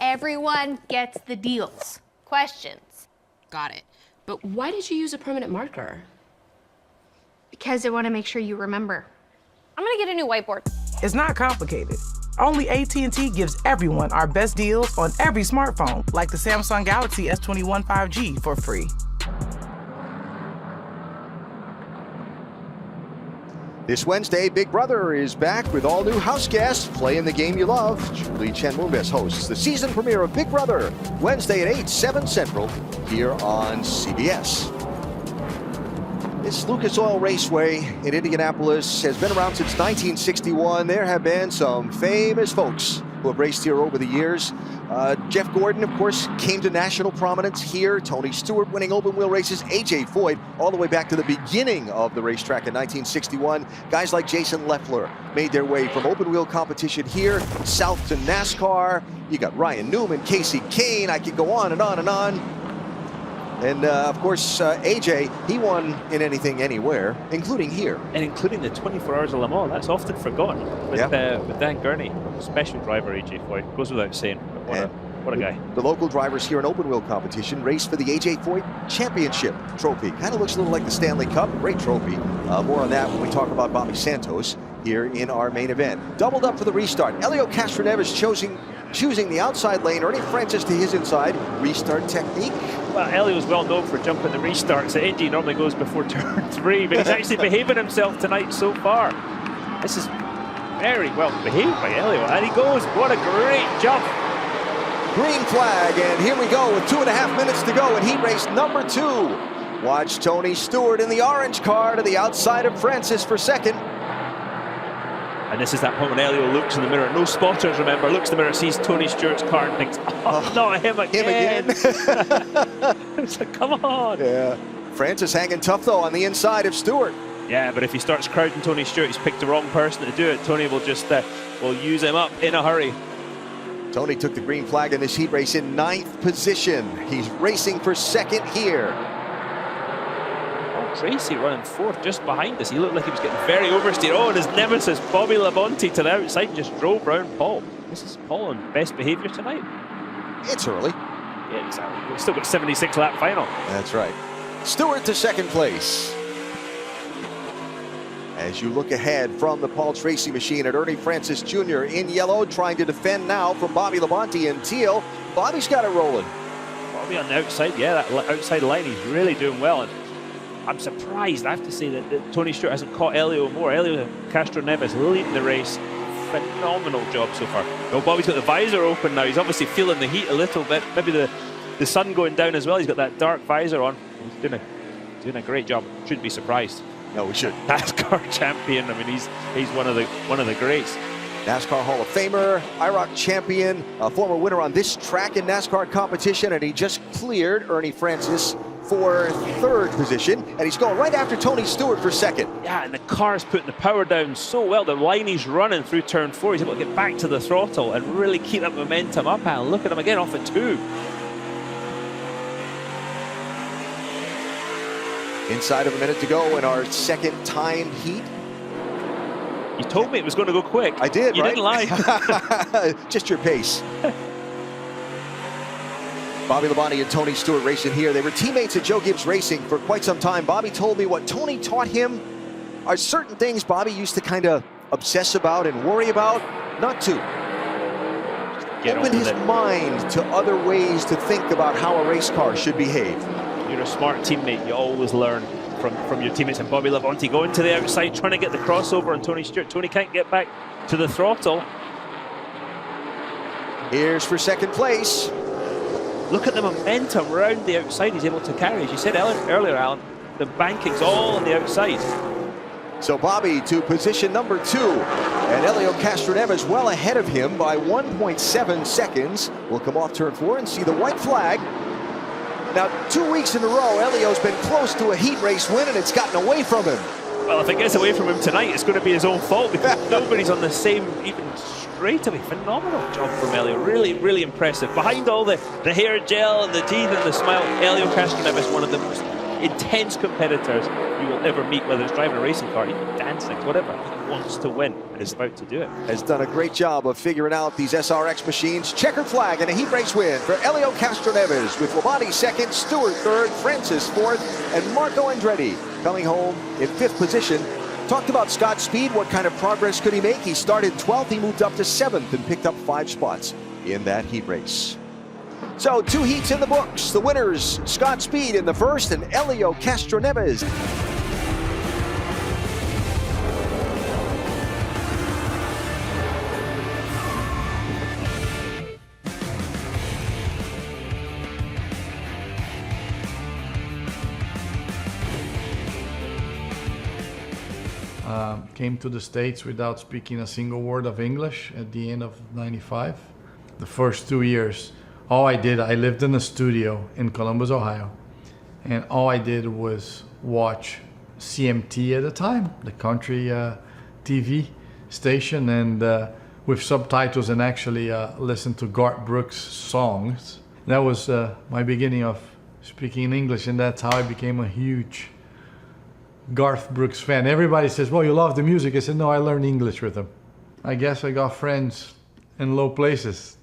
Everyone gets the deals. Questions? Got it. But why did you use a permanent marker? Because I want to make sure you remember. I'm going to get a new whiteboard. It's not complicated. Only AT&T gives everyone our best deals on every smartphone, like the Samsung Galaxy S21 5G for free. This Wednesday, Big Brother is back with all new house guests playing the game you love. Julie Chen Mumbes hosts the season premiere of Big Brother, Wednesday at 8, 7 Central, here on CBS. This Lucas Oil Raceway in Indianapolis has been around since 1961. There have been some famous folks who have raced here over the years. Jeff Gordon, of course, came to national prominence here. Tony Stewart winning open wheel races. AJ Foyt, all the way back to the beginning of the racetrack in 1961. Guys like Jason Leffler made their way from open wheel competition here south to NASCAR. You got Ryan Newman, Casey Kane. I could go on and on and on. And of course, AJ, he won in anything, anywhere, including here. And including the 24 Hours of Le Mans. That's often forgotten with Dan Gurney. Special driver, AJ Foyt. Goes without saying. What a guy. The local drivers here in open wheel competition race for the AJ Foyt Championship trophy. Kind of looks a little like the Stanley Cup. Great trophy. More on that when we talk about Bobby Santos here in our main event. Doubled up for the restart. Helio Castroneves choosing the outside lane. Ernie Francis to his inside. Restart technique. Well, Elio's well known for jumping the restarts. The Indy normally goes before turn 3, but he's actually behaving himself tonight so far. This is very well behaved by Elio, and he goes. What a great jump. Green flag, and here we go with 2.5 minutes to go in heat race number 2. Watch Tony Stewart in the orange car to the outside of Francis for second. And this is that point when Elio looks in the mirror. No spotters, remember. Looks in the mirror, sees Tony Stewart's car and thinks, oh, not him again. It's like, come on. Yeah. Francis hanging tough, though, on the inside of Stewart. Yeah, but if he starts crowding Tony Stewart, he's picked the wrong person to do it. Tony will just will use him up in a hurry. Tony took the green flag in this heat race in 9th position. He's racing for second here. Tracy running 4th just behind us. He looked like he was getting very oversteered. Oh, and his nemesis, Bobby Labonte, to the outside and just drove round Paul. This is Paul on best behaviour tonight. It's early. Yeah, exactly. We've still got 76 lap final. That's right. Stewart to second place. As you look ahead from the Paul Tracy machine at Ernie Francis Jr. in yellow, trying to defend now from Bobby Labonte in teal. Bobby's got it rolling. Bobby on the outside, yeah, that outside line, he's really doing well. And I'm surprised, I have to say, that Tony Stewart hasn't caught Elio more. Elio Castro Neves leading the race. Phenomenal job so far. Well, Bobby's got the visor open now. He's obviously feeling the heat a little bit. Maybe the sun going down as well. He's got that dark visor on. He's doing a great job. Shouldn't be surprised. No, we should. NASCAR champion. I mean, he's one of the greats. NASCAR Hall of Famer, IROC champion, a former winner on this track in NASCAR competition, and he just cleared Ernie Francis for 3rd position, and he's going right after Tony Stewart for 2nd. Yeah, and the car's putting the power down so well. The line he's running through turn 4, he's able to get back to the throttle and really keep that momentum up. And look at him again off at 2. Inside of a minute to go in our second time heat. You told me it was going to go quick. I did, You right? didn't lie. Just your pace. Bobby Labonte and Tony Stewart racing here. They were teammates at Joe Gibbs Racing for quite some time. Bobby told me what Tony taught him are certain things Bobby used to kind of obsess about and worry about. Not to. Open his mind to other ways to think about how a race car should behave. You're a smart teammate. You always learn from your teammates. And Bobby Labonte going to the outside, trying to get the crossover on Tony Stewart. Tony can't get back to the throttle. Here's for 2nd place. Look at the momentum around the outside he's able to carry. As you said earlier, Alan, the banking's all on the outside. So Bobby to position number 2, and Elio Castroneves well ahead of him by 1.7 seconds. We'll come off turn 4 and see the white flag. Now, 2 weeks in a row, Elio's been close to a heat race win, and it's gotten away from him. Well, if it gets away from him tonight, it's going to be his own fault because nobody's on the same even straightaway. Phenomenal job from Elio. Really, really impressive. Behind all the hair gel and the teeth and the smile, Elio Castroneves, one of the most intense competitors you will ever meet, whether it's driving a racing car, even dancing, whatever. He wants to win and is about to do it. Has done a great job of figuring out these SRX machines. Checkered flag and a heat race win for Elio Castroneves, with Labonte 2nd, Stewart 3rd, Francis 4th, and Marco Andretti coming home in 5th position. Talked about Scott's speed. What kind of progress could he make? He started 12th. He moved up to 7th and picked up 5 spots in that heat race. So 2 heats in the books. The winners, Scott Speed in the first and Elio Castroneves. Came to the States without speaking a single word of English at the end of '95. The first 2 years, I lived in a studio in Columbus, Ohio, and all I did was watch CMT at the time, the country TV station, and with subtitles, and actually listen to Garth Brooks songs. That was my beginning of speaking English, and that's how I became a huge Garth Brooks fan. Everybody says, well, you love the music. I said, no, I learned English with him. I guess I got friends in low places.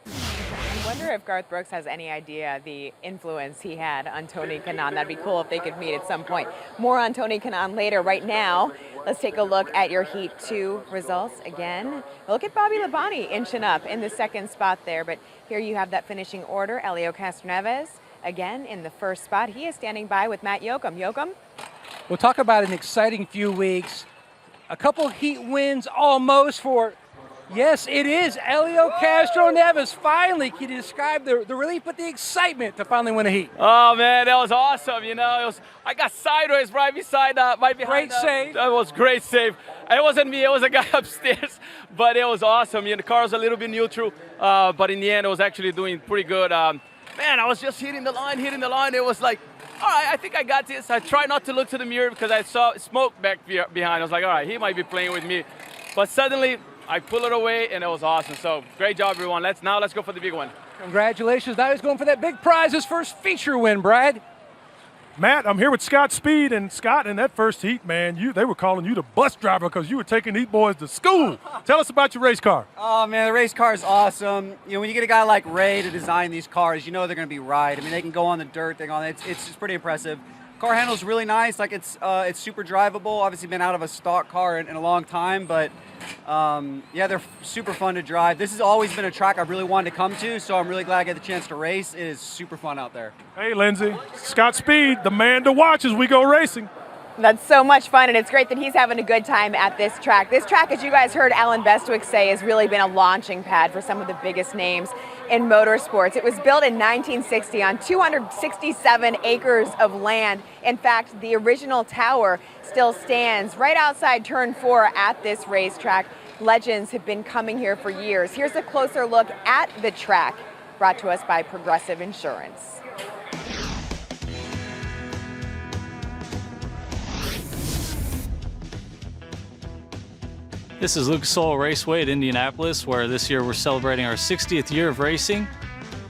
I wonder if Garth Brooks has any idea the influence he had on Tony Kanaan. That'd be cool if they could meet at some point. More on Tony Kanaan later. Right now, let's take a look at your Heat 2 results again. Look at Bobby Labonte inching up in the 2nd spot there. But here you have that finishing order. Elio Castroneves, again in the first spot. He is standing by with Matt Yoakum. Yoakum? We'll talk about an exciting few weeks. A couple heat wins almost for, yes, it is Helio Castroneves. Finally, can you describe the relief but the excitement to finally win a heat? Oh man, that was awesome. You know, I got sideways right behind. Great save. That was great save. It wasn't me, it was a guy upstairs, but it was awesome. You know, the car was a little bit neutral, but in the end, it was actually doing pretty good. Man, I was just hitting the line. It was like, all right, I think I got this. I tried not to look to the mirror because I saw smoke back behind. I was like, all right, he might be playing with me. But suddenly, I pull it away, and it was awesome. So great job, everyone. Let's go for the big one. Congratulations. Now he's going for that big prize, his first feature win, Brad. Matt, I'm here with Scott Speed, and Scott, in that first heat, man, they were calling you the bus driver because you were taking these boys to school. Tell us about your race car. Oh, man, the race car is awesome. You know, when you get a guy like Ray to design these cars, you know they're going to be right. I mean, they can go on the dirt, it's just pretty impressive. Car handles really nice, like it's super drivable. Obviously been out of a stock car in a long time, but yeah, they're super fun to drive. This has always been a track I've really wanted to come to, so I'm really glad I get the chance to race. It is super fun out there. Hey, Lindsay, Scott Speed, the man to watch as we go racing. That's so much fun, and it's great that he's having a good time at this track. This track, as you guys heard Alan Bestwick say, has really been a launching pad for some of the biggest names in motorsports. It was built in 1960 on 267 acres of land. In fact, the original tower still stands right outside Turn 4 at this racetrack. Legends have been coming here for years. Here's a closer look at the track, brought to us by Progressive Insurance. This is Lucas Oil Raceway at Indianapolis, where this year we're celebrating our 60th year of racing.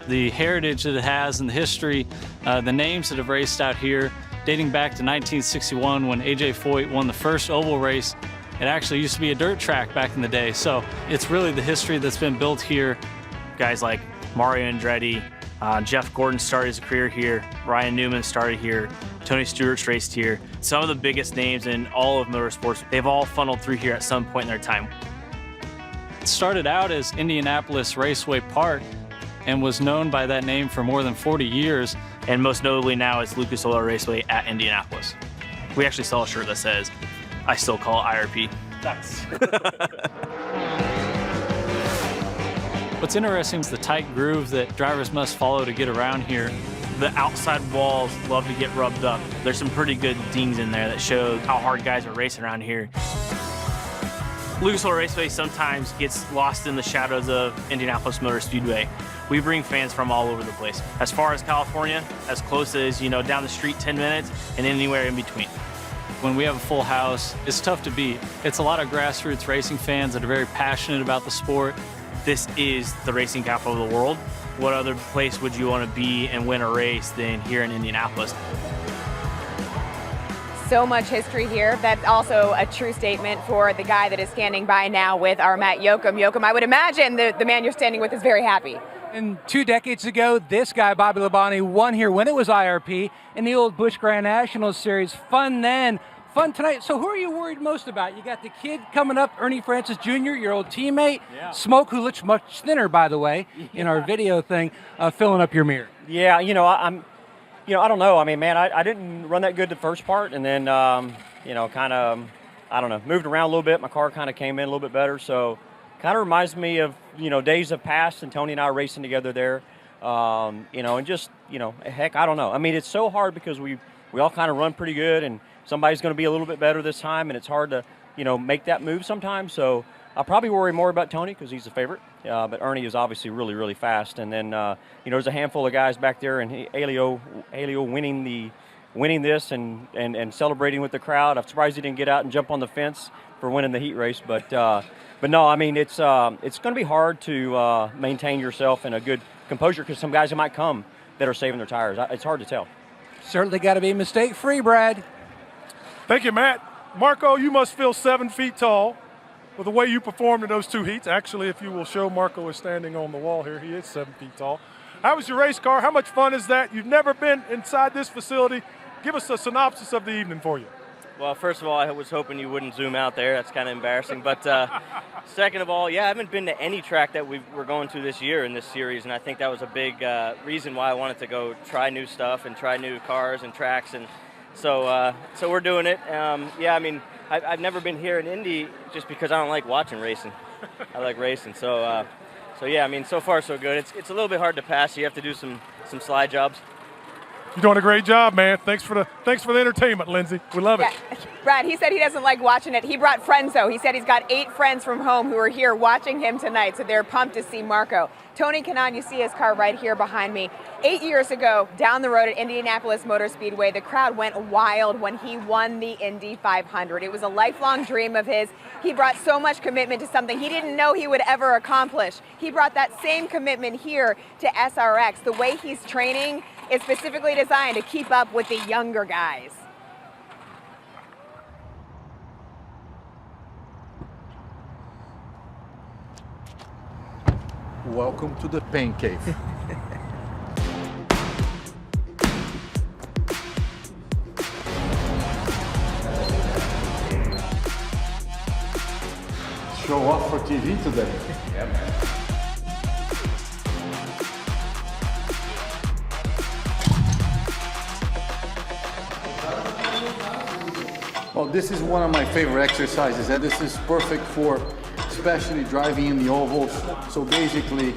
The heritage that it has and the history, the names that have raced out here, dating back to 1961 when A.J. Foyt won the first oval race. It actually used to be a dirt track back in the day, so it's really the history that's been built here. Guys like Mario Andretti, Jeff Gordon started his career here, Ryan Newman started here, Tony Stewart's raced here. Some of the biggest names in all of motorsports, they've all funneled through here at some point in their time. It started out as Indianapolis Raceway Park and was known by that name for more than 40 years. And most notably now it's Lucas Oil Raceway at Indianapolis. We actually saw a shirt that says, I still call it IRP. Nice. What's interesting is the tight groove that drivers must follow to get around here. The outside walls love to get rubbed up. There's some pretty good dings in there that show how hard guys are racing around here. Lucas Oil Raceway sometimes gets lost in the shadows of Indianapolis Motor Speedway. We bring fans from all over the place. As far as California, as close as, down the street 10 minutes, and anywhere in between. When we have a full house, it's tough to beat. It's a lot of grassroots racing fans that are very passionate about the sport. This is the racing capital of the world. What other place would you want to be and win a race than here in Indianapolis? So much history here. That's also a true statement for the guy that is standing by now with our Matt Yoakum. Yoakum, I would imagine the man you're standing with is very happy. And 2 decades ago, this guy, Bobby Labonte, won here when it was IRP in the old Busch Grand National Series. Fun then, fun tonight. So who are you worried most about? You got the kid coming up, Ernie Francis Jr., your old teammate. Yeah. Smoke, who looks much thinner, by the way, in our video thing, filling up your mirror. Yeah, I don't know. I mean, man, I didn't run that good the first part, and then, kind of, moved around a little bit. My car kind of came in a little bit better, so kind of reminds me of, days have passed and Tony and I are racing together there, and just, heck, I don't know. I mean, it's so hard because we all kind of run pretty good, and somebody's going to be a little bit better this time, and it's hard to, make that move sometimes. So I'll probably worry more about Tony because he's the favorite, but Ernie is obviously really, really fast. And then, there's a handful of guys back there, and Helio winning this and celebrating with the crowd. I'm surprised he didn't get out and jump on the fence for winning the heat race, but no, I mean, it's going to be hard to maintain yourself in a good composure because some guys might come that are saving their tires. It's hard to tell. Certainly got to be mistake-free, Brad. Thank you, Matt. Marco, you must feel 7 feet tall with the way you performed in those 2 heats. Actually, if you will show, Marco is standing on the wall here. He is 7 feet tall. How was your race car? How much fun is that? You've never been inside this facility. Give us a synopsis of the evening for you. Well, first of all, I was hoping you wouldn't zoom out there. That's kind of embarrassing. But second of all, yeah, I haven't been to any track that we're going to this year in this series, and I think that was a big reason why I wanted to go try new stuff and try new cars and tracks, and so we're doing it. Yeah, I mean, I've never been here in Indy just because I don't like watching racing. I like racing, so yeah, I mean, so far so good. It's a little bit hard to pass. You have to do some slide jobs. You're doing a great job, man. Thanks for the entertainment, Lindsay. We love it. Yeah. Brad, he said he doesn't like watching it. He brought friends, though. He said he's got 8 friends from home who are here watching him tonight, so they're pumped to see Marco. Tony Kanaan, you see his car right here behind me. 8 years ago, down the road at Indianapolis Motor Speedway, the crowd went wild when he won the Indy 500. It was a lifelong dream of his. He brought so much commitment to something he didn't know he would ever accomplish. He brought that same commitment here to SRX. The way he's training is specifically designed to keep up with the younger guys. Welcome to the pain cave. Show off for TV today. Yeah, man. Well, this is one of my favorite exercises, and this is perfect for especially driving in the ovals. So basically,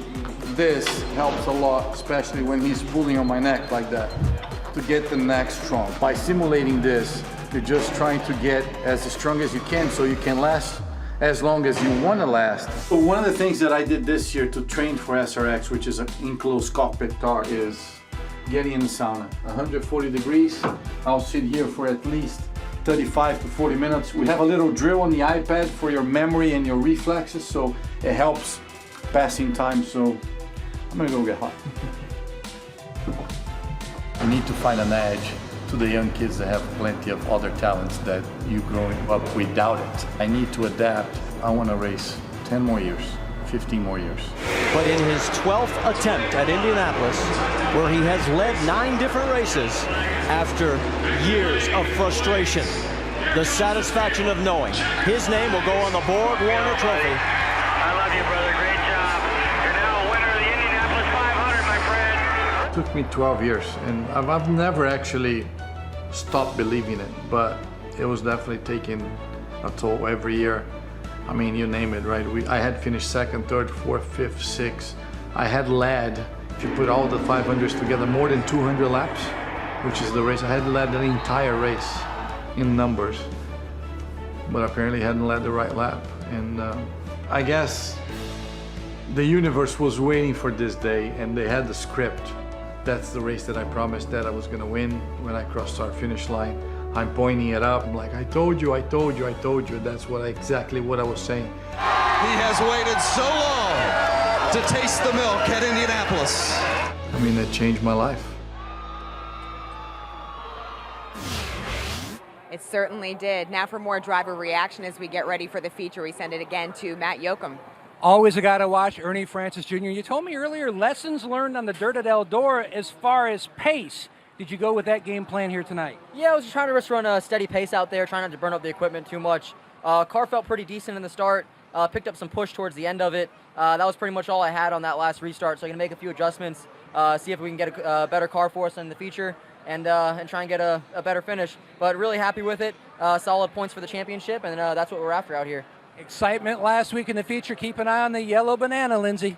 this helps a lot, especially when he's pulling on my neck like that, to get the neck strong. By simulating this, you're just trying to get as strong as you can so you can last as long as you want to last. So one of the things that I did this year to train for SRX, which is an enclosed cockpit car, is getting in the sauna. 140 degrees, I'll sit here for at least 35 to 40 minutes. We have a little drill on the iPad for your memory and your reflexes, so it helps passing time. So I'm gonna go get hot. You need to find an edge to the young kids that have plenty of other talents that you growing up without it. I need to adapt. I want to race 10 more years, 15 more years. But in his 12th attempt at Indianapolis, where he has led 9 different races, after years of frustration, the satisfaction of knowing his name will go on the Borg Warner Trophy. I love you, brother. Great job. You're now a winner of the Indianapolis 500, my friend. It took me 12 years, and I've never actually stopped believing it, but it was definitely taking a toll every year. I mean, you name it, right? I had finished 2nd, 3rd, 4th, 5th, 6th. I had led, if you put all the 500s together, more than 200 laps, which is the race. I had led the entire race in numbers, but apparently hadn't led the right lap. And I guess the universe was waiting for this day, and they had the script. That's the race that I promised that I was gonna win when I crossed our finish line. I'm pointing it up. I'm like, I told you, I told you, I told you. That's exactly what I was saying. He has waited so long to taste the milk at Indianapolis. I mean, it changed my life. It certainly did. Now for more driver reaction as we get ready for the feature, we send it again to Matt Yoakum. Always a guy to watch, Ernie Francis Jr. You told me earlier lessons learned on the dirt at Eldora as far as pace. Did you go with that game plan here tonight? Yeah, I was just trying to just run a steady pace out there, trying not to burn up the equipment too much. Car felt pretty decent in the start, picked up some push towards the end of it. That was pretty much all I had on that last restart, so I'm going to make a few adjustments, see if we can get a better car for us in the feature, and try and get a better finish. But really happy with it. Solid points for the championship, and that's what we're after out here. Excitement last week in the feature. Keep an eye on the yellow banana, Lindsay.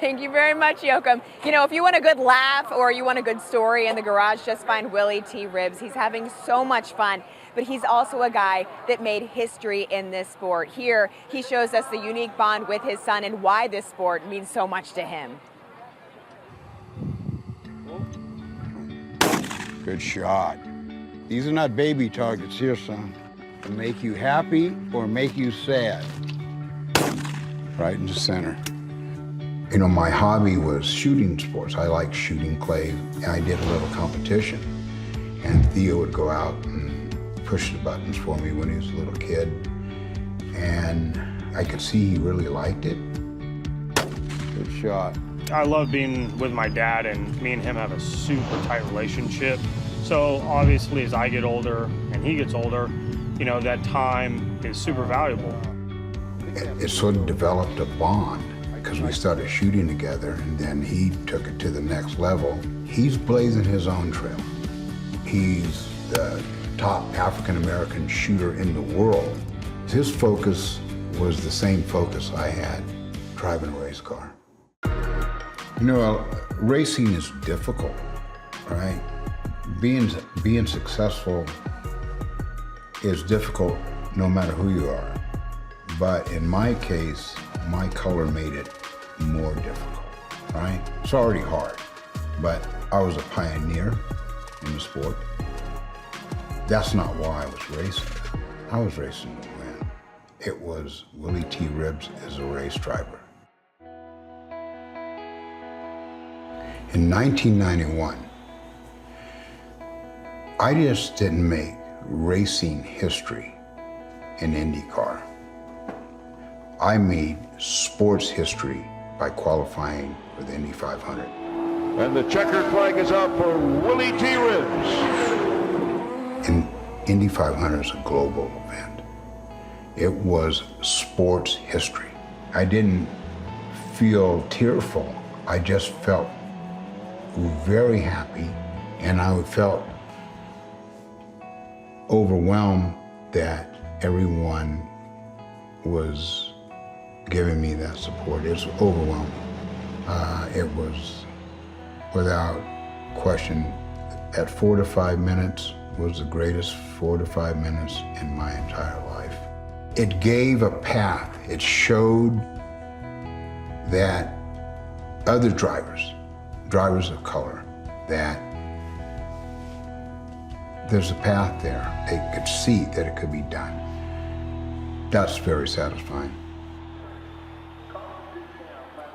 Thank you very much, Yoakum. You know, if you want a good laugh or you want a good story in the garage, just find Willie T. Ribs. He's having so much fun, but he's also a guy that made history in this sport. Here, he shows us the unique bond with his son and why this sport means so much to him. Good shot. These are not baby targets here, son. To make you happy or make you sad. Right in the center. You know, my hobby was shooting sports. I liked shooting clay. I did a little competition. And Theo would go out and push the buttons for me when he was a little kid. And I could see he really liked it. Good shot. I love being with my dad, and me and him have a super tight relationship. So obviously as I get older and he gets older, you know, that time is super valuable. It sort of developed a bond because we started shooting together, and then he took it to the next level. He's blazing his own trail. He's the top African-American shooter in the world. His focus was the same focus I had driving a race car. You know, racing is difficult, right? Being successful is difficult no matter who you are. But in my case, my color made it more difficult, right? It's already hard, but I was a pioneer in the sport. That's not why I was racing. I was racing to win. It was Willie T. Ribbs as a race driver. In 1991, I just didn't make racing history in IndyCar. I made sports history by qualifying for the Indy 500. And the checkered flag is out for Willie T. Ribbs. And Indy 500 is a global event. It was sports history. I didn't feel tearful. I just felt very happy, and I felt overwhelmed that everyone was giving me that support. It's overwhelming. It was, without question, at 4 to 5 minutes was the greatest 4 to 5 minutes in my entire life. It gave a path. It showed that other drivers of color, that there's a path there. They could see that it could be done. That's very satisfying.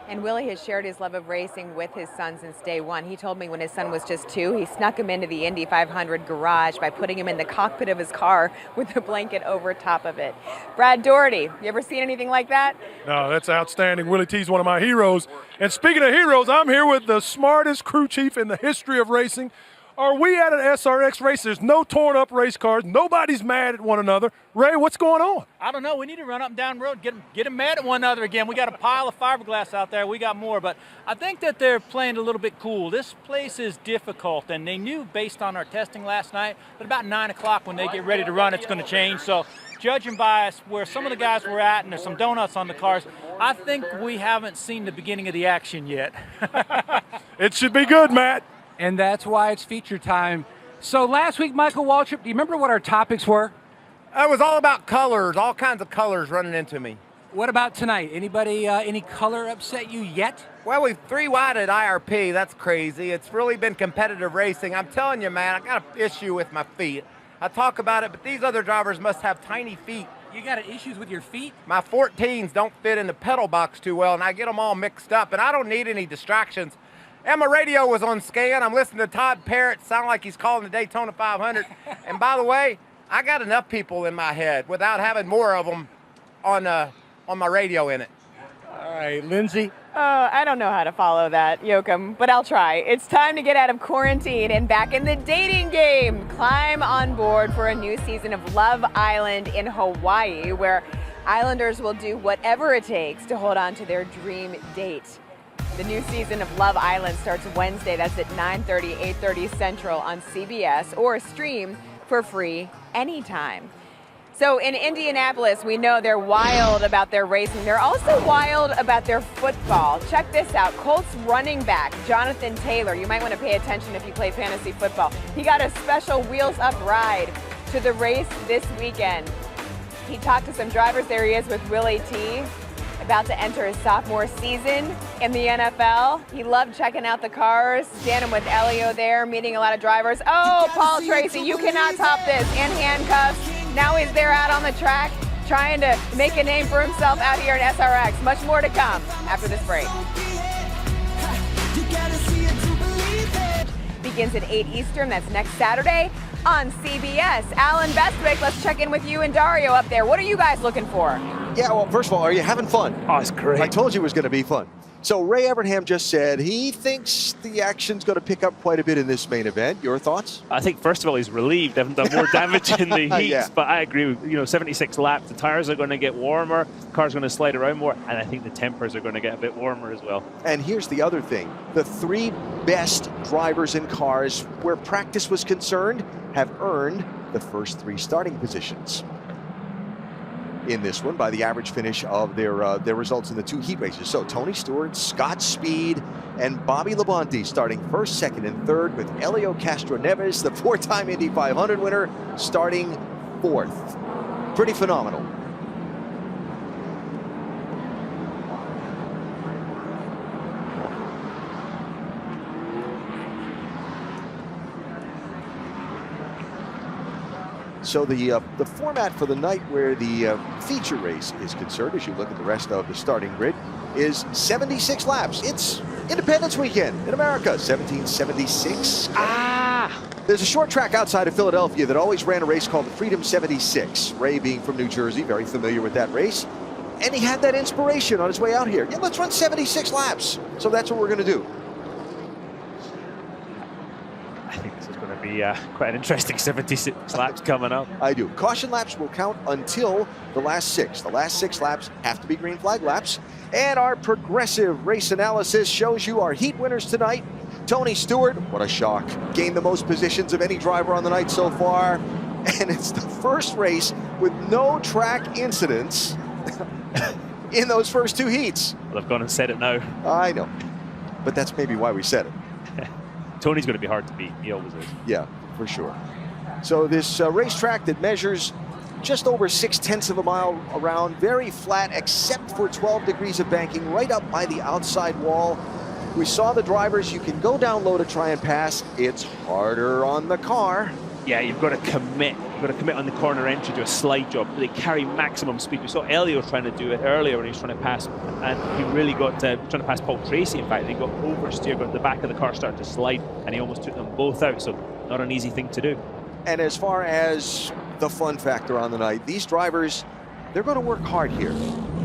And Willie has shared his love of racing with his son since day one. He told me when his son was just 2, he snuck him into the Indy 500 garage by putting him in the cockpit of his car with a blanket over top of it. Brad Doherty, you ever seen anything like that? No, that's outstanding. Willie T's one of my heroes. And speaking of heroes, I'm here with the smartest crew chief in the history of racing. Are we at an SRX race? There's no torn up race cars. Nobody's mad at one another. Ray, what's going on? I don't know. We need to run up and down the road, get them mad at one another again. We got a pile of fiberglass out there. We got more, but I think that they're playing a little bit cool. This place is difficult, and they knew based on our testing last night that about 9 o'clock when they get ready to run, it's going to change. So judging by where some of the guys were at, and there's some donuts on the cars, I think we haven't seen the beginning of the action yet. It should be good, Matt. And that's why it's feature time. So last week, Michael Waltrip, do you remember what our topics were? It was all about colors, all kinds of colors running into me. What about tonight? Anybody, any color upset you yet? Well, we've 3 wide at IRP. That's crazy. It's really been competitive racing. I'm telling you, man, I got an issue with my feet. I talk about it, but these other drivers must have tiny feet. You got issues with your feet? My 14s don't fit in the pedal box too well, and I get them all mixed up, and I don't need any distractions. And my radio was on scan. I'm listening to Todd Parrott sound like he's calling the Daytona 500. And by the way, I got enough people in my head without having more of them on my radio in it. All right, Lindsay. I don't know how to follow that, Yoakum, but I'll try. It's time to get out of quarantine and back in the dating game. Climb on board for a new season of Love Island in Hawaii, where Islanders will do whatever it takes to hold on to their dream date. The new season of Love Island starts Wednesday. That's at 9:30, 8:30 Central on CBS, or stream for free anytime. So in Indianapolis, we know they're wild about their racing. They're also wild about their football. Check this out. Colts running back Jonathan Taylor. You might want to pay attention if you play fantasy football. He got a special wheels up ride to the race this weekend. He talked to some drivers. There he is with Willie T, about to enter his sophomore season in the NFL. He loved checking out the cars, standing with Elio there, meeting a lot of drivers. Oh, Paul Tracy, you cannot top this. In handcuffs. Now he's there out on the track, trying to make a name for himself out here in SRX. Much more to come after this break. Begins at 8 Eastern. That's next Saturday on CBS. Alan Bestwick, let's check in with you and Dario up there. What are you guys looking for? Yeah, well, first of all, are you having fun? Oh, it's great. I told you it was going to be fun. So Ray Evernham just said he thinks the action's going to pick up quite a bit in this main event. Your thoughts? I think, first of all, he's relieved. They haven't done more damage in the heats, Yeah. but I agree with, 76 laps. The tires are going to get warmer, the car's going to slide around more, and I think the tempers are going to get a bit warmer as well. And here's the other thing. The 3 best drivers in cars where practice was concerned have earned the first 3 starting positions in this one by the average finish of their results in the 2 heat races. So Tony Stewart, Scott Speed, and Bobby Labonte starting 1st, 2nd, and 3rd, with Helio Castroneves, the 4-time Indy 500 winner, starting 4th. Pretty phenomenal. So the format for the night where the feature race is concerned, as you look at the rest of the starting grid, is 76 laps. It's Independence Weekend in America, 1776. There's a short track outside of Philadelphia that always ran a race called the Freedom 76. Ray, being from New Jersey, very familiar with that race. And he had that inspiration on his way out here. Yeah, let's run 76 laps. So that's what we're going to do. I think this is going to be quite an interesting 76 laps coming up. I do. Caution laps will count until the last 6. The last 6 laps have to be green flag laps. And our progressive race analysis shows you our heat winners tonight. Tony Stewart, what a shock, gained the most positions of any driver on the night so far. And it's the first race with no track incidents in those first 2 heats. Well, I've gone and said it now. I know, but that's maybe why we said it. Tony's going to be hard to beat. He always is. Yeah, for sure. So this racetrack that measures just over 0.6 of a mile around, very flat except for 12 degrees of banking right up by the outside wall. We saw the drivers. You can go down low to try and pass. It's harder on the car. Yeah, you've got to commit. You've got to commit on the corner entry to a slide job. They carry maximum speed. We saw Helio trying to do it earlier when he was trying to pass, and he really got trying to pass Paul Tracy. In fact, he got oversteer, got the back of the car started to slide, and he almost took them both out. So not an easy thing to do. And as far as the fun factor on the night, these drivers, they're going to work hard here.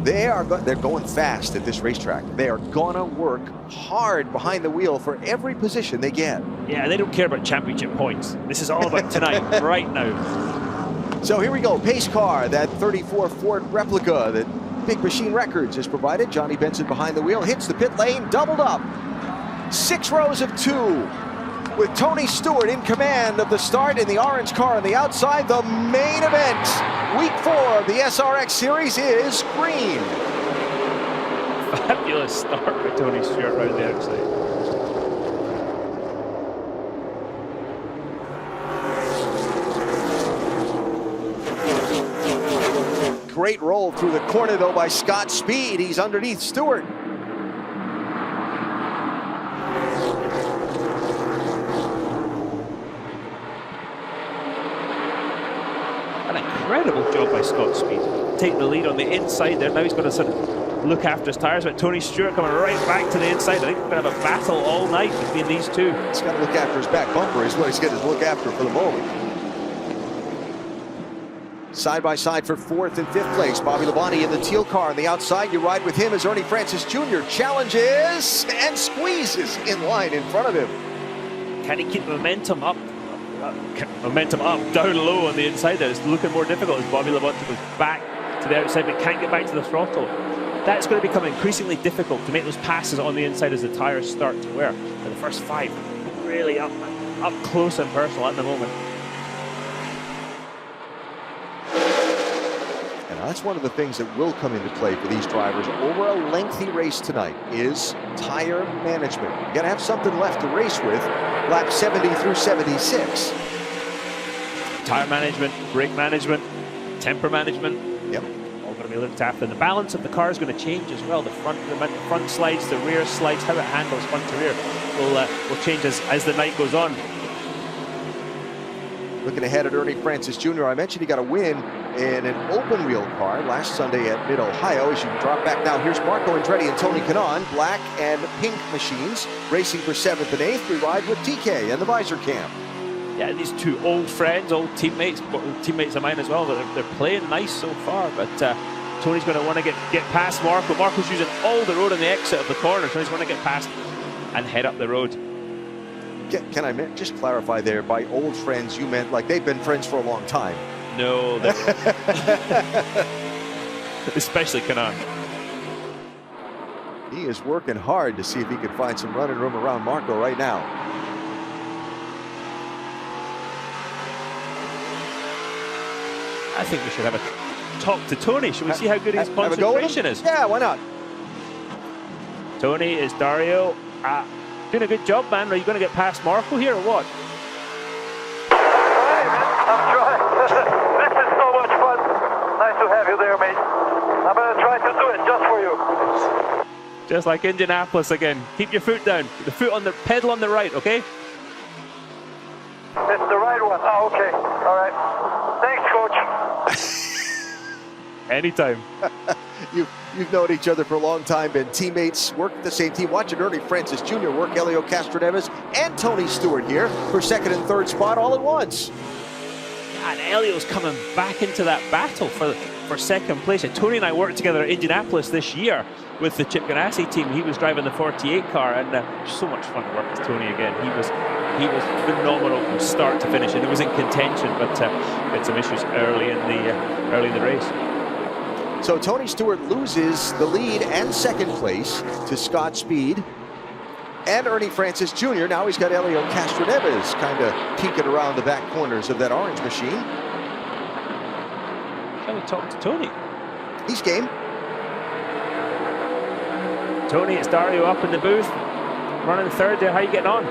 They're going fast at this racetrack. They are going to work hard behind the wheel for every position they get. Yeah, they don't care about championship points. This is all about tonight, right now. So here we go. Pace car, that 34 Ford replica that Big Machine Records has provided. Johnny Benson behind the wheel, hits the pit lane, doubled up. 6 rows of 2. With Tony Stewart in command of the start in the orange car on the outside. The main event, week 4 of the SRX series, is green. Fabulous start for Tony Stewart right there outside. Great roll through the corner though by Scott Speed. He's underneath Stewart. An incredible job by Scott Speed. Take the lead on the inside there. Now he's got to sort of look after his tires. But Tony Stewart coming right back to the inside. I think we're going to have a battle all night between these two. He's got to look after his back bumper is what he's got to look after for the moment. Side by side for 4th and 5th place. Bobby Labonte in the teal car on the outside. You ride with him as Ernie Francis Jr. challenges and squeezes in line in front of him. Can he keep momentum up? Momentum up, down low on the inside there. It's looking more difficult as Bobby Labonte goes back to the outside but can't get back to the throttle. That's going to become increasingly difficult to make those passes on the inside as the tires start to wear. For the first 5, really up close and personal at the moment. And that's one of the things that will come into play for these drivers over a lengthy race tonight is tire management. You got to have something left to race with. Lap 70 through 76. Tire management, brake management, temper management. Yep. All going to be looked after. And the balance of the car is going to change as well. The front slides, the rear slides, how it handles front to rear will change as the night goes on. Looking ahead at Ernie Francis Jr., I mentioned he got a win in an open wheel car last Sunday at Mid-Ohio. As you drop back now, here's Marco Andretti and Tony Kanaan, black and pink machines, racing for 7th and 8th. We ride with TK and the visor cam. Yeah, these 2 old friends, old teammates of mine as well. They're playing nice so far, but Tony's going to want to get past Marco. Marco's using all the road on the exit of the corner. Tony's going to get past and head up the road. Can I just clarify there, by old friends, you meant like they've been friends for a long time? No, especially Kanaan. He is working hard to see if he can find some running room around Marco right now. I think we should have a talk to Tony. Should we see how good his concentration is? Yeah, why not? Tony, is Dario doing a good job, man? Are you going to get past Marco here or what? I'm trying. This is so much fun. Nice to have you there, mate. I'm going to try to do it just for you. Just like Indianapolis again. Keep your foot down. The foot on the pedal on the right, okay? It's the right one. Oh, okay. All right. Thanks, Coach. Anytime. You've known each other for a long time, been teammates, worked at the same team. Watching Ernie Francis Jr. work Helio Castroneves and Tony Stewart here for second and third spot all at once. And Helio's coming back into that battle for second place. And Tony and I worked together at Indianapolis this year with the Chip Ganassi team. He was driving the 48 car, and so much fun to work with Tony again. He was phenomenal from start to finish, and it was in contention, but had some issues early in the race. So Tony Stewart loses the lead and second place to Scott Speed and Ernie Francis Jr. Now he's got Helio Castroneves kind of peeking around the back corners of that orange machine. Shall we talk to Tony? He's game. Tony, it's Dario up in the booth, running third there. How are you getting on?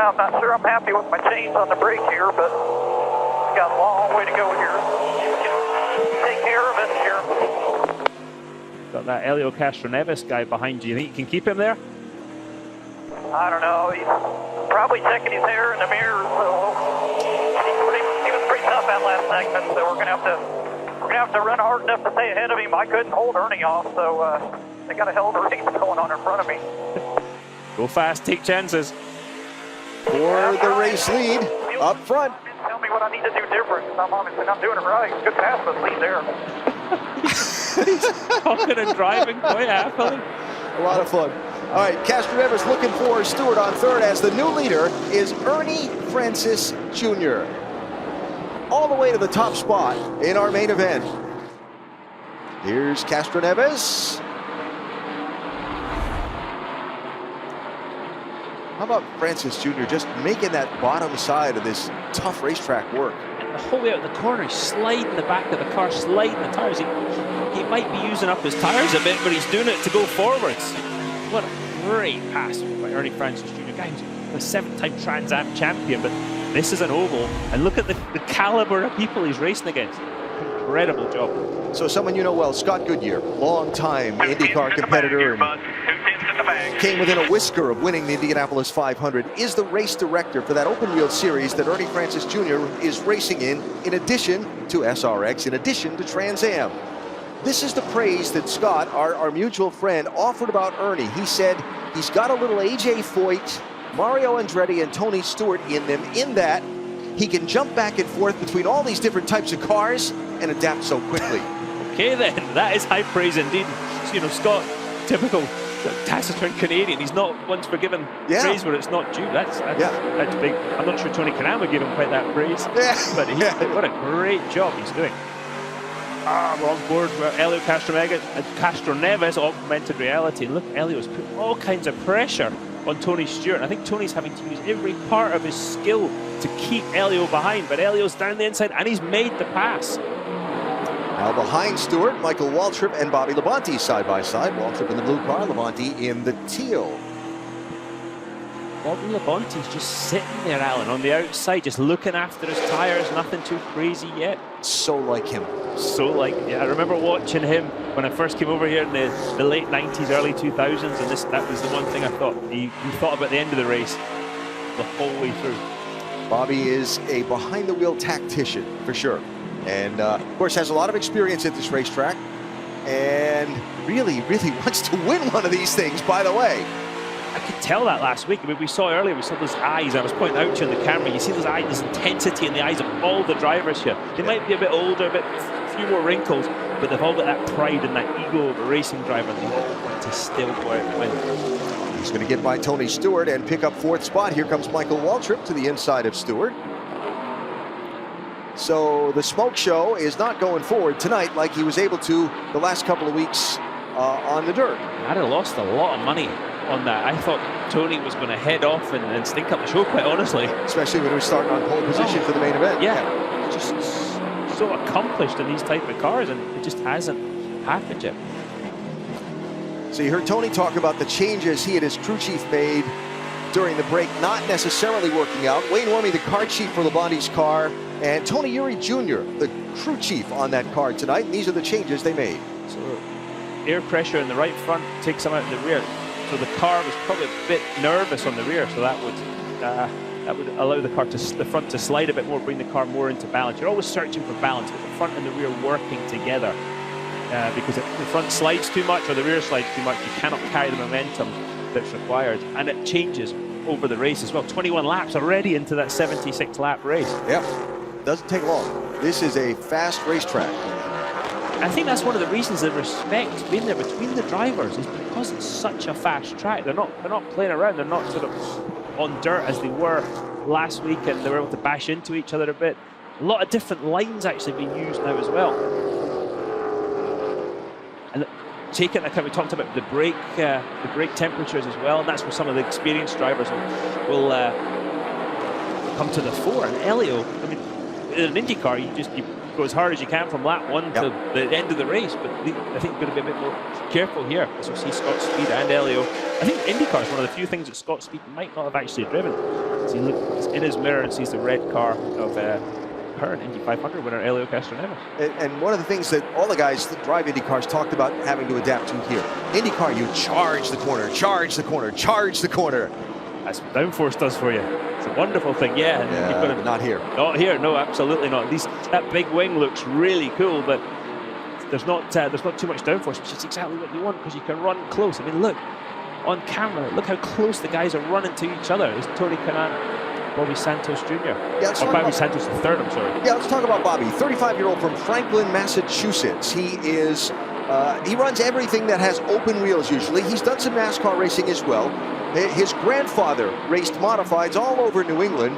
I'm not sure I'm happy with my change on the brake here, but it's got a long way to go here. Take care of it here. Got that Helio Castroneves guy behind you. You think you can keep him there? I don't know. He's probably checking his hair in the mirror, so he was pretty tough that last segment. So we're gonna have to run hard enough to stay ahead of him. I couldn't hold Ernie off, so they got a hell of a race going on in front of me. Go fast, take chances. For the race lead up front. Tell me what I need to do different. I'm obviously not doing it right. Good pass, but lead there. He's talking and driving quite happily. A lot of fun. All right, Castroneves looking for Stewart on third as the new leader is Ernie Francis Jr. All the way to the top spot in our main event. Here's Castroneves. How about Francis Jr. just making that bottom side of this tough racetrack work? And the whole way out of the corner, he's sliding the back of the car, sliding the tires. He might be using up his tires a bit, but he's doing it to go forwards. What a great pass by Ernie Francis Jr. Guy who's a 7-time Trans Am champion, but this is an oval, and look at the caliber of people he's racing against. Incredible job. So someone you know well, Scott Goodyear, long-time IndyCar competitor, and came within a whisker of winning the Indianapolis 500, is the race director for that open-wheel series that Ernie Francis Jr. is racing in addition to SRX, in addition to Trans Am. This is the praise that Scott, our mutual friend, offered about Ernie. He said he's got a little AJ Foyt, Mario Andretti, and Tony Stewart in them, in that he can jump back and forth between all these different types of cars and adapt so quickly. Okay then, that is high praise indeed. You know, Scott, typical taciturn Canadian. He's not once forgiven praise where it's not due. That's big. I'm not sure Tony Kanaan would give him quite that praise, but what a great job he's doing. We're on board with Helio Castroneves, augmented reality. Look, Helio's put all kinds of pressure on Tony Stewart. I think Tony's having to use every part of his skill to keep Helio behind, but Helio's down the inside and he's made the pass. Now behind Stewart, Michael Waltrip and Bobby Labonte side by side. Waltrip in the blue car, Labonte in the teal. Bobby Labonte's just sitting there, Alan, on the outside, just looking after his tires, nothing too crazy yet. So like him. So like, yeah, I remember watching him when I first came over here in the late 90s, early 2000s, and that was the one thing I thought. He thought about the end of the race the whole way through. Bobby is a behind-the-wheel tactician, for sure. And, of course, has a lot of experience at this racetrack. And really, really wants to win one of these things, by the way. I could tell that last week. I mean, we saw earlier, we saw those eyes. I was pointing out to you in the camera. You see those eyes, this intensity in the eyes of all the drivers here. They might be a bit older, a bit a few more wrinkles, but they've all got that pride and that ego of a racing driver. They all want to still go out and win. He's going to get by Tony Stewart and pick up 4th spot. Here comes Michael Waltrip to the inside of Stewart. So the smoke show is not going forward tonight like he was able to the last couple of weeks on the dirt. I'd have lost a lot of money on that. I thought Tony was going to head off and stink up the show, quite honestly. Especially when he was starting on pole position for the main event. Yeah, just so accomplished in these type of cars, and it just hasn't happened yet. So you heard Tony talk about the changes he and his crew chief made during the break, not necessarily working out. Wayne Wormy, the car chief for Labonte's car, and Tony Uri Jr., the crew chief on that car tonight. And these are the changes they made. So air pressure in the right front takes them out in the rear. So the car was probably a bit nervous on the rear, so that would allow the front to slide a bit more, bring the car more into balance. You're always searching for balance, with the front and the rear working together. Because if the front slides too much or the rear slides too much, you cannot carry the momentum that's required. And it changes over the race as well. 21 laps already into that 76 lap race. Yep, doesn't take long. This is a fast racetrack. I think that's one of the reasons the respect's been there between the drivers, is because it's such a fast track. They're not playing around. They're not sort of on dirt as they were last week, and they were able to bash into each other a bit. A lot of different lines actually being used now as well. And take it into account, we talked about the brake temperatures as well, and that's where some of the experienced drivers will come to the fore. And Elio, I mean, in an Indy car, you go as hard as you can from lap 1 to the end of the race, but I think you're going to be a bit more careful here, as we see Scott Speed and Elio. I think IndyCar is one of the few things that Scott Speed might not have actually driven. So he looks in his mirror and sees the red car of current Indy 500 winner Elio Castroneves. And one of the things that all the guys that drive Indy cars talked about having to adapt to here. Indy car, you charge the corner, charge the corner, charge the corner. That's what downforce does for you. It's a wonderful thing, yeah. You've got to, not here. Not here, no, absolutely not. That big wing looks really cool, but there's not too much downforce, which is exactly what you want, because you can run close. I mean, look, on camera, look how close the guys are running to each other. It's Tony Kanaan, Bobby Santos Jr. Yeah, or Bobby Santos III, I'm sorry. Yeah, let's talk about Bobby. 35-year-old from Franklin, Massachusetts. He is, he runs everything that has open wheels usually. He's done some NASCAR racing as well. His grandfather raced modifieds all over New England.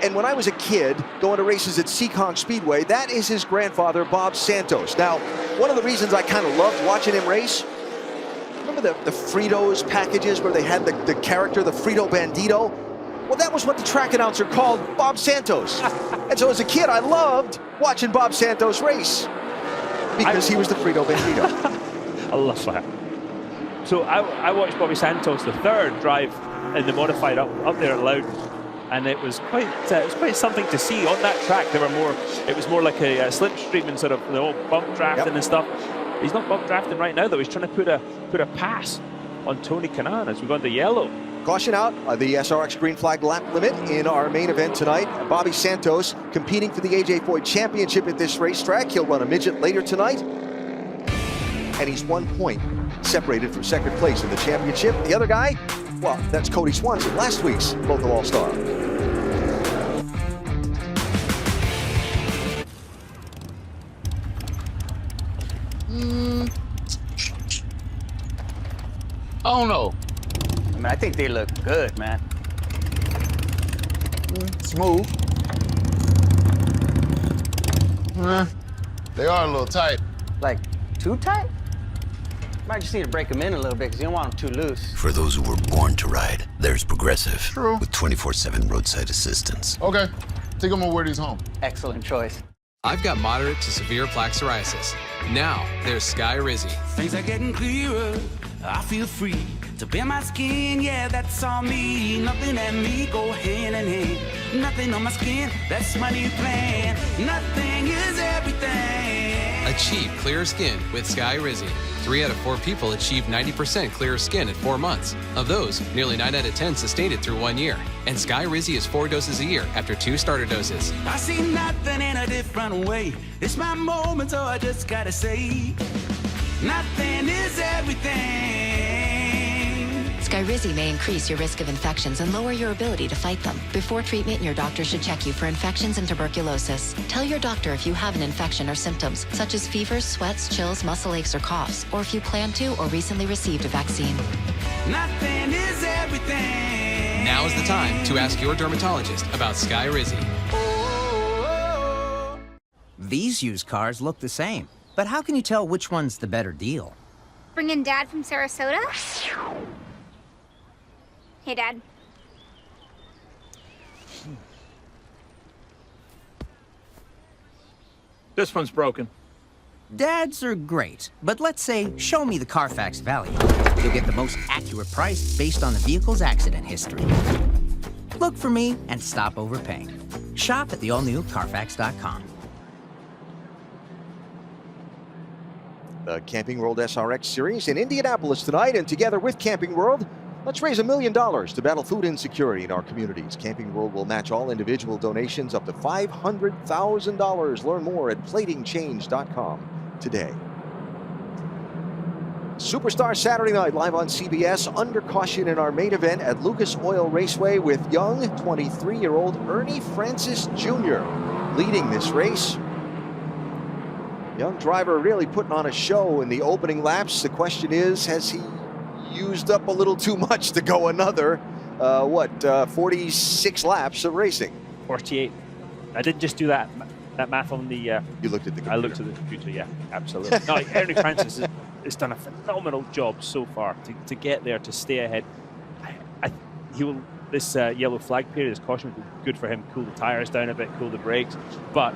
And when I was a kid going to races at Seekonk Speedway, that is his grandfather, Bob Santos. Now, one of the reasons I kind of loved watching him race, remember the Fritos packages where they had the character, the Frito Bandito? Well, that was what the track announcer called Bob Santos. And so as a kid, I loved watching Bob Santos race because he was the Frito Bandito. I love that. So I watched Bobby Santos III drive in the modified up there at Loudon, and it was quite something to see on that track. It was more like a slipstream and sort of bump drafting and stuff. He's not bump drafting right now though. He's trying to put a pass on Tony Kanaan as we go into yellow. Caution out, the SRX green flag lap limit in our main event tonight. Bobby Santos competing for the AJ Foyt Championship at this racetrack. He'll run a midget later tonight. And he's 1 point separated from second place in the championship. The other guy, well, that's Cody Swanson, last week's local all-star. I don't know. I mean, I think they look good, man. Smooth. They are a little tight. Like, too tight? Might just need to break them in a little bit because you don't want them too loose. For those who were born to ride, there's Progressive. True. With 24/7 roadside assistance. Okay, think I'm gonna wear these home. Excellent choice. I've got moderate to severe plaque psoriasis. Now, there's Sky Rizzy. Things are getting clearer. I feel free to bare my skin. Yeah, that's all me. Nothing and me go hand in hand. Nothing on my skin. That's my new plan. Nothing is everything. Achieve clearer skin with Sky Rizzy. 3 out of 4 people achieve 90% clearer skin in 4 months. Of those, nearly 9 out of 10 sustained it through 1 year. And Sky Rizzy is 4 doses a year after 2 starter doses. I see nothing in a different way. It's my moment, so I just gotta say, nothing is everything. Skyrizi may increase your risk of infections and lower your ability to fight them. Before treatment, your doctor should check you for infections and tuberculosis. Tell your doctor if you have an infection or symptoms, such as fevers, sweats, chills, muscle aches, or coughs, or if you plan to or recently received a vaccine. Nothing is everything. Now is the time to ask your dermatologist about Skyrizi. These used cars look the same, but how can you tell which one's the better deal? Bring in Dad from Sarasota? Hey, Dad. This one's broken. Dads are great, but let's say, show me the Carfax value. You'll get the most accurate price based on the vehicle's accident history. Look for me and stop overpaying. Shop at the all-new Carfax.com. The Camping World SRX Series in Indianapolis tonight, and together with Camping World, let's raise $1 million to battle food insecurity in our communities. Camping World will match all individual donations up to $500,000. Learn more at platingchange.com today. Superstar Saturday night live on CBS. Under caution in our main event at Lucas Oil Raceway with young 23-year-old Ernie Francis Jr. leading this race. Young driver really putting on a show in the opening laps. The question is, has he used up a little too much to go another, 46 laps of racing? 48. I didn't just do that math on the... You looked at the computer. I looked at the computer, yeah, absolutely. No, Ernie Francis has done a phenomenal job so far to get there, to stay ahead. This yellow flag period, this caution, will be good for him. Cool the tires down a bit, cool the brakes, but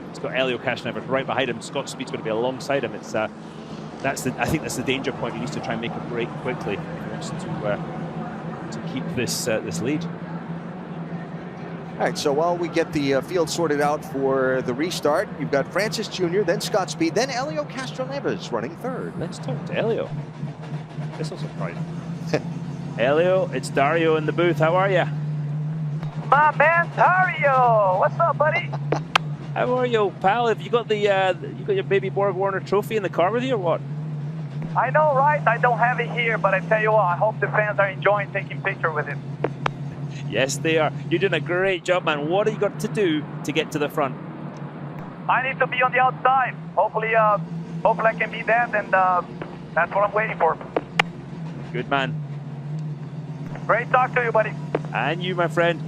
it's got Elio Castroneves right behind him. Scott Speed's going to be alongside him. I think that's the danger point. He needs to try and make a break quickly if he wants to keep this lead. All right, so while we get the field sorted out for the restart, you've got Francis Jr., then Scott Speed, then Elio Castroneves running third. Let's talk to Elio. This will surprise me. Elio, it's Dario in the booth. How are you? My man Dario, what's up, buddy? How are you, pal? Have you got your baby Borg Warner trophy in the car with you, or what? I know, right? I don't have it here, but I tell you what, I hope the fans are enjoying taking pictures with it. Yes, they are. You're doing a great job, man. What have you got to do to get to the front? I need to be on the outside. Hopefully I can be that, and that's what I'm waiting for. Good man. Great talk to you, buddy. And you, my friend.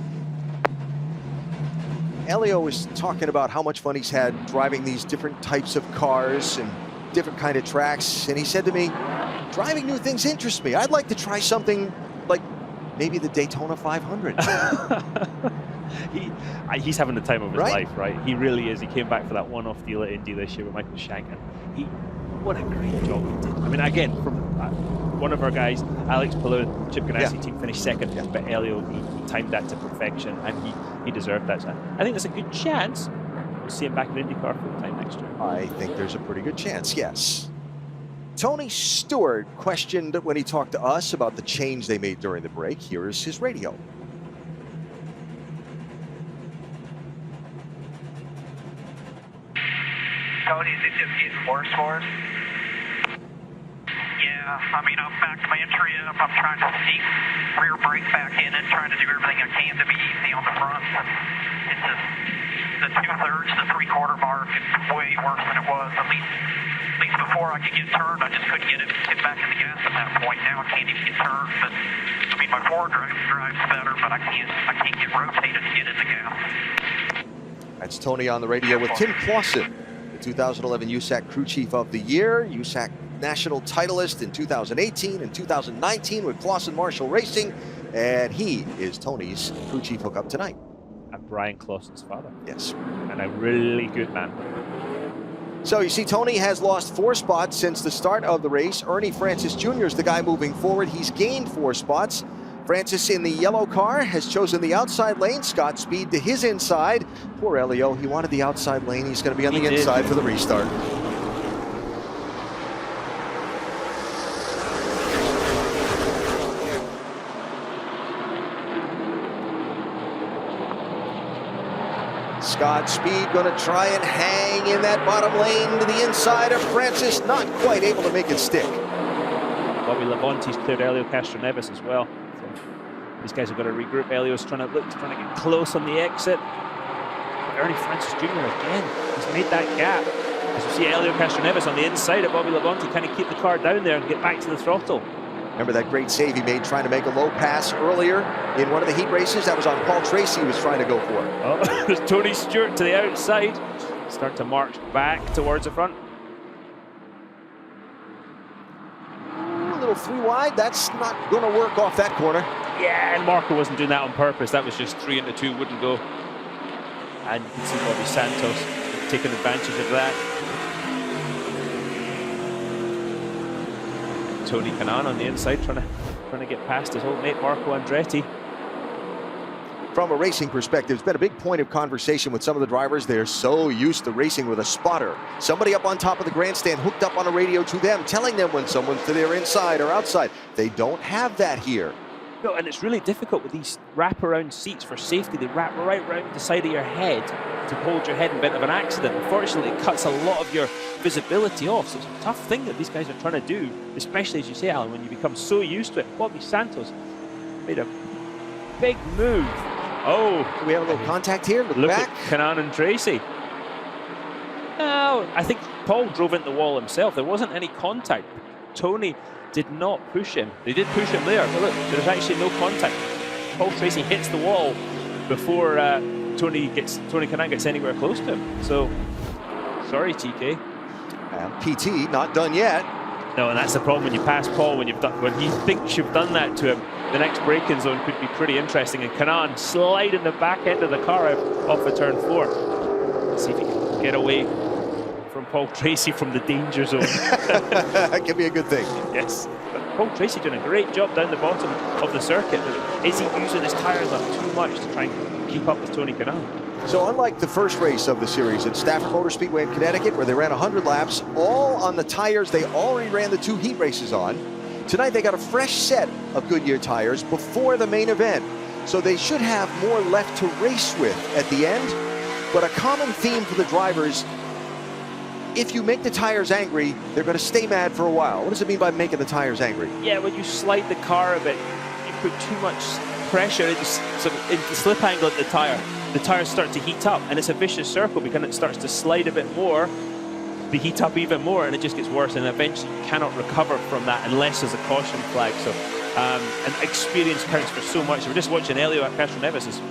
Elio was talking about how much fun he's had driving these different types of cars and different kind of tracks, and he said to me, driving new things interests me. I'd like to try something like maybe the Daytona 500. He's having the time of his Right? life, right? He really is. He came back for that one-off deal at Indy this year with Michael Shank, and what a great job he did. I mean, again, from one of our guys, Alex Palou, Chip Ganassi team finished second, but Elio, he timed that to perfection, and he deserved that. So I think there's a good chance we'll see him back in IndyCar full time next year. I think there's a pretty good chance, yes. Tony Stewart questioned when he talked to us about the change they made during the break. Here is his radio. Tony, is it just getting worse for us? Yeah, I mean, I'm back to my entry up. I'm trying to sneak rear brake back in and trying to do everything I can to be easy on the front. It's just the 2/3 to 3/4 mark is way worse than it was. At least before I could get turned, I just couldn't get back in the gas at that point. Now I can't even get turned. But I mean, my forward drive's better, but I can't get rotated to get in the gas. That's Tony on the radio with Tim Clausen, the 2011 USAC Crew Chief of the Year, USAC National Titleist in 2018 and 2019 with Clausen Marshall Racing, and he is Tony's Crew Chief hookup tonight. And Brian Clausen's father. Yes. And a really good man. So you see, Tony has lost 4 spots since the start of the race. Ernie Francis Jr. is the guy moving forward. He's gained 4 spots. Francis in the yellow car has chosen the outside lane. Scott Speed to his inside. Poor Elio, he wanted the outside lane. He's going to be on the inside for the restart. Scott Speed going to try and hang in that bottom lane to the inside of Francis. Not quite able to make it stick. Bobby Labonte's cleared Elio Castroneves as well. So these guys have got to regroup. Elio's trying to get close on the exit. But Ernie Francis Jr. again, he's made that gap. As you see Elio Castroneves on the inside of Bobby Labonte, can he keep the car down there and get back to the throttle? Remember that great save he made trying to make a low pass earlier in one of the heat races? That was on Paul Tracy he was trying to go for. Oh, there's Tony Stewart to the outside. Start to march back towards the front. A little 3 wide, that's not going to work off that corner. Yeah, and Marco wasn't doing that on purpose. That was just 3 into 2, wouldn't go. And you can see Bobby Santos taking advantage of that. Tony Kanaan on the inside trying to get past his old mate Marco Andretti. From a racing perspective, it's been a big point of conversation with some of the drivers. They're so used to racing with a spotter. Somebody up on top of the grandstand hooked up on a radio to them, telling them when someone's to their inside or outside. They don't have that here. No, and it's really difficult with these wraparound seats for safety. They wrap right around the side of your head to hold your head in the event of an accident. Unfortunately, it cuts a lot of your visibility off. So it's a tough thing that these guys are trying to do, especially, as you say, Alan, when you become so used to it. Bobby Santos made a big move. Oh, we have a little contact here. Look back at Kanaan and Tracy. No, I think Paul drove into the wall himself. There wasn't any contact. Tony did not push him. They did push him there, but look, there's actually no contact. Paul Tracy hits the wall before Tony Kanaan gets anywhere close to him. So, sorry, TK. PT not done yet. No, and that's the problem when you pass Paul. When he thinks you've done that to him, the next braking zone could be pretty interesting. And Kanaan sliding the back end of the car out off of turn 4. Let's see if he can get away from Paul Tracy from the danger zone. That could be a good thing. Yes. But Paul Tracy doing a great job down the bottom of the circuit. Is he using his tyres up too much to try and keep up with Tony Kanaan? So unlike the first race of the series at Stafford Motor Speedway in Connecticut, where they ran 100 laps, all on the tires they already ran the 2 heat races on, tonight they got a fresh set of Goodyear tires before the main event. So they should have more left to race with at the end. But a common theme for the drivers, if you make the tires angry, they're going to stay mad for a while. What does it mean by making the tires angry? Yeah, when you slide the car a bit, you put too much pressure into the slip angle of the tire. The tires start to heat up, and it's a vicious circle because it starts to slide a bit more. They heat up even more, and it just gets worse, and eventually you cannot recover from that unless there's a caution flag. So, and experience counts for so much. We're just watching Elio Castroneves'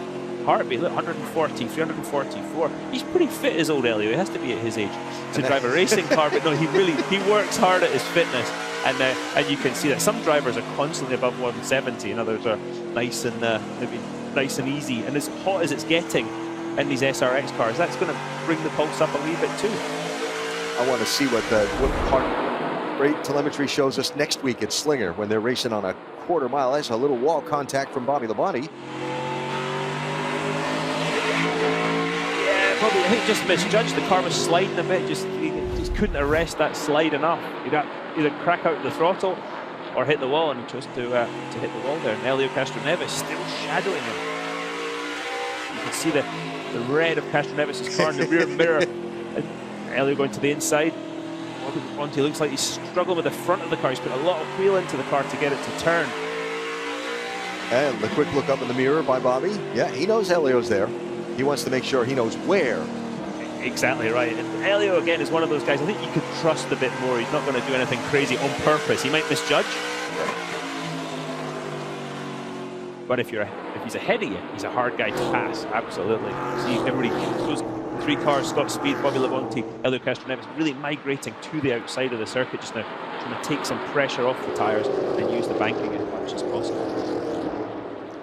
heartbeat. Look, 140, 344. He's pretty fit, as old Elio. He has to be at his age to drive a racing car, but no, he works hard at his fitness, and you can see that some drivers are constantly above 170, and others are nice and maybe nice and easy. And as hot as it's getting in these SRX cars, that's going to bring the pulse up a wee bit too. I want to see what heart rate telemetry shows us next week at Slinger when they're racing on a quarter mile. That's a little wall contact from Bobby Labonte. Yeah, probably, I think just misjudged. The car was sliding a bit, he just couldn't arrest that slide enough. He got either crack out the throttle or hit the wall, and he chose to hit the wall there. And Elio Castroneves still shadowing him. You can see the red of Castroneves' car in the rear mirror. And Elio going to the inside. Labonte looks like he's struggling with the front of the car. He's put a lot of wheel into the car to get it to turn. And the quick look up in the mirror by Bobby. Yeah, he knows Elio's there. He wants to make sure he knows where. Exactly right. And Elio, again, is one of those guys I think you can trust a bit more. He's not going to do anything crazy on purpose. He might misjudge. But if he's ahead of you, he's a hard guy to pass. Absolutely. See everybody, those 3 cars, Scott Speed, Bobby Labonte, Elio Castroneves, really migrating to the outside of the circuit just now, trying to take some pressure off the tires and use the banking as much as possible.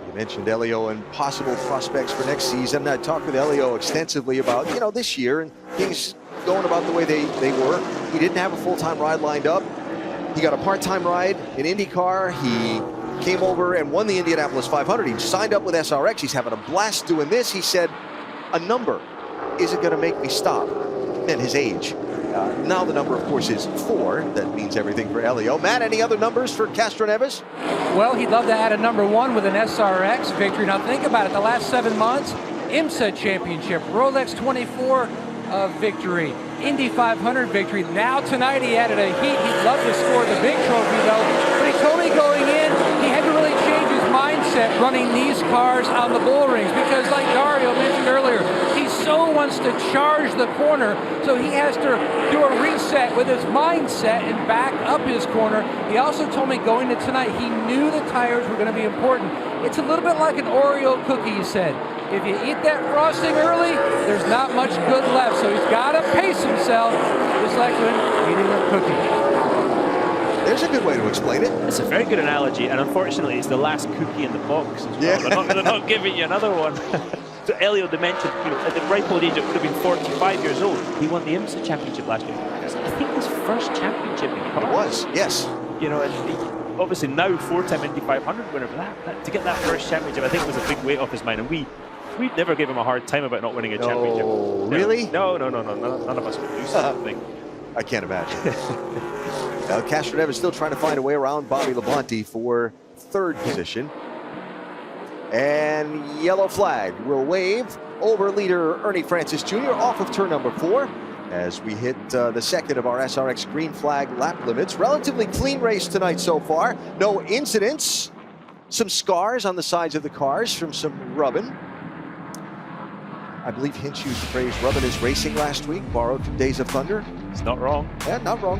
You mentioned Elio and possible prospects for next season. I talked with Elio extensively about, this year and things going about the way they were. He didn't have a full-time ride lined up. He got a part-time ride in IndyCar. He came over and won the Indianapolis 500. He signed up with SRX. He's having a blast doing this. He said, a number isn't going to make me stop. And his age. Now the number, of course, is 4. That means everything for Elio. Matt, any other numbers for Castroneves? Well, he'd love to add a number 1 with an SRX victory. Now think about it, the last 7 months, IMSA championship, Rolex 24 victory, Indy 500 victory. Now tonight he added a heat. He'd love to score the big trophy though, but Tony going in, he had to really change his mindset running these cars on the bull rings because, like Dario mentioned earlier, he so wants to charge the corner, so he has to do a reset with his mindset and back up his corner. He also told me going to tonight, he knew the tires were going to be important. It's a little bit like an Oreo cookie, he said. If you eat that frosting early, there's not much good left, so he's got to pace himself, just like when eating a cookie. There's a good way to explain it. It's a very good analogy, and unfortunately, it's the last cookie in the box as well. Yeah. They're not giving you another one. So Elio mentioned, at the ripe old age, it would have been 45 years old. He won the IMSA championship last year. I think his first championship in cars. It was, yes. And obviously now 4-time Indy 500 winner, but to get that first championship, I think was a big weight off his mind. And we never gave him a hard time about not winning a championship. Really? No, none of us would do something. I can't imagine. Now, Castroneves is still trying to find a way around Bobby Labonte for third position. And yellow flag will wave over leader Ernie Francis Jr. off of turn number 4 as we hit the second of our SRX green flag lap limits. Relatively clean race tonight so far. No incidents. Some scars on the sides of the cars from some rubbing. I believe Hinch used the phrase rubbing his racing last week, borrowed from Days of Thunder. It's not wrong. Yeah, not wrong.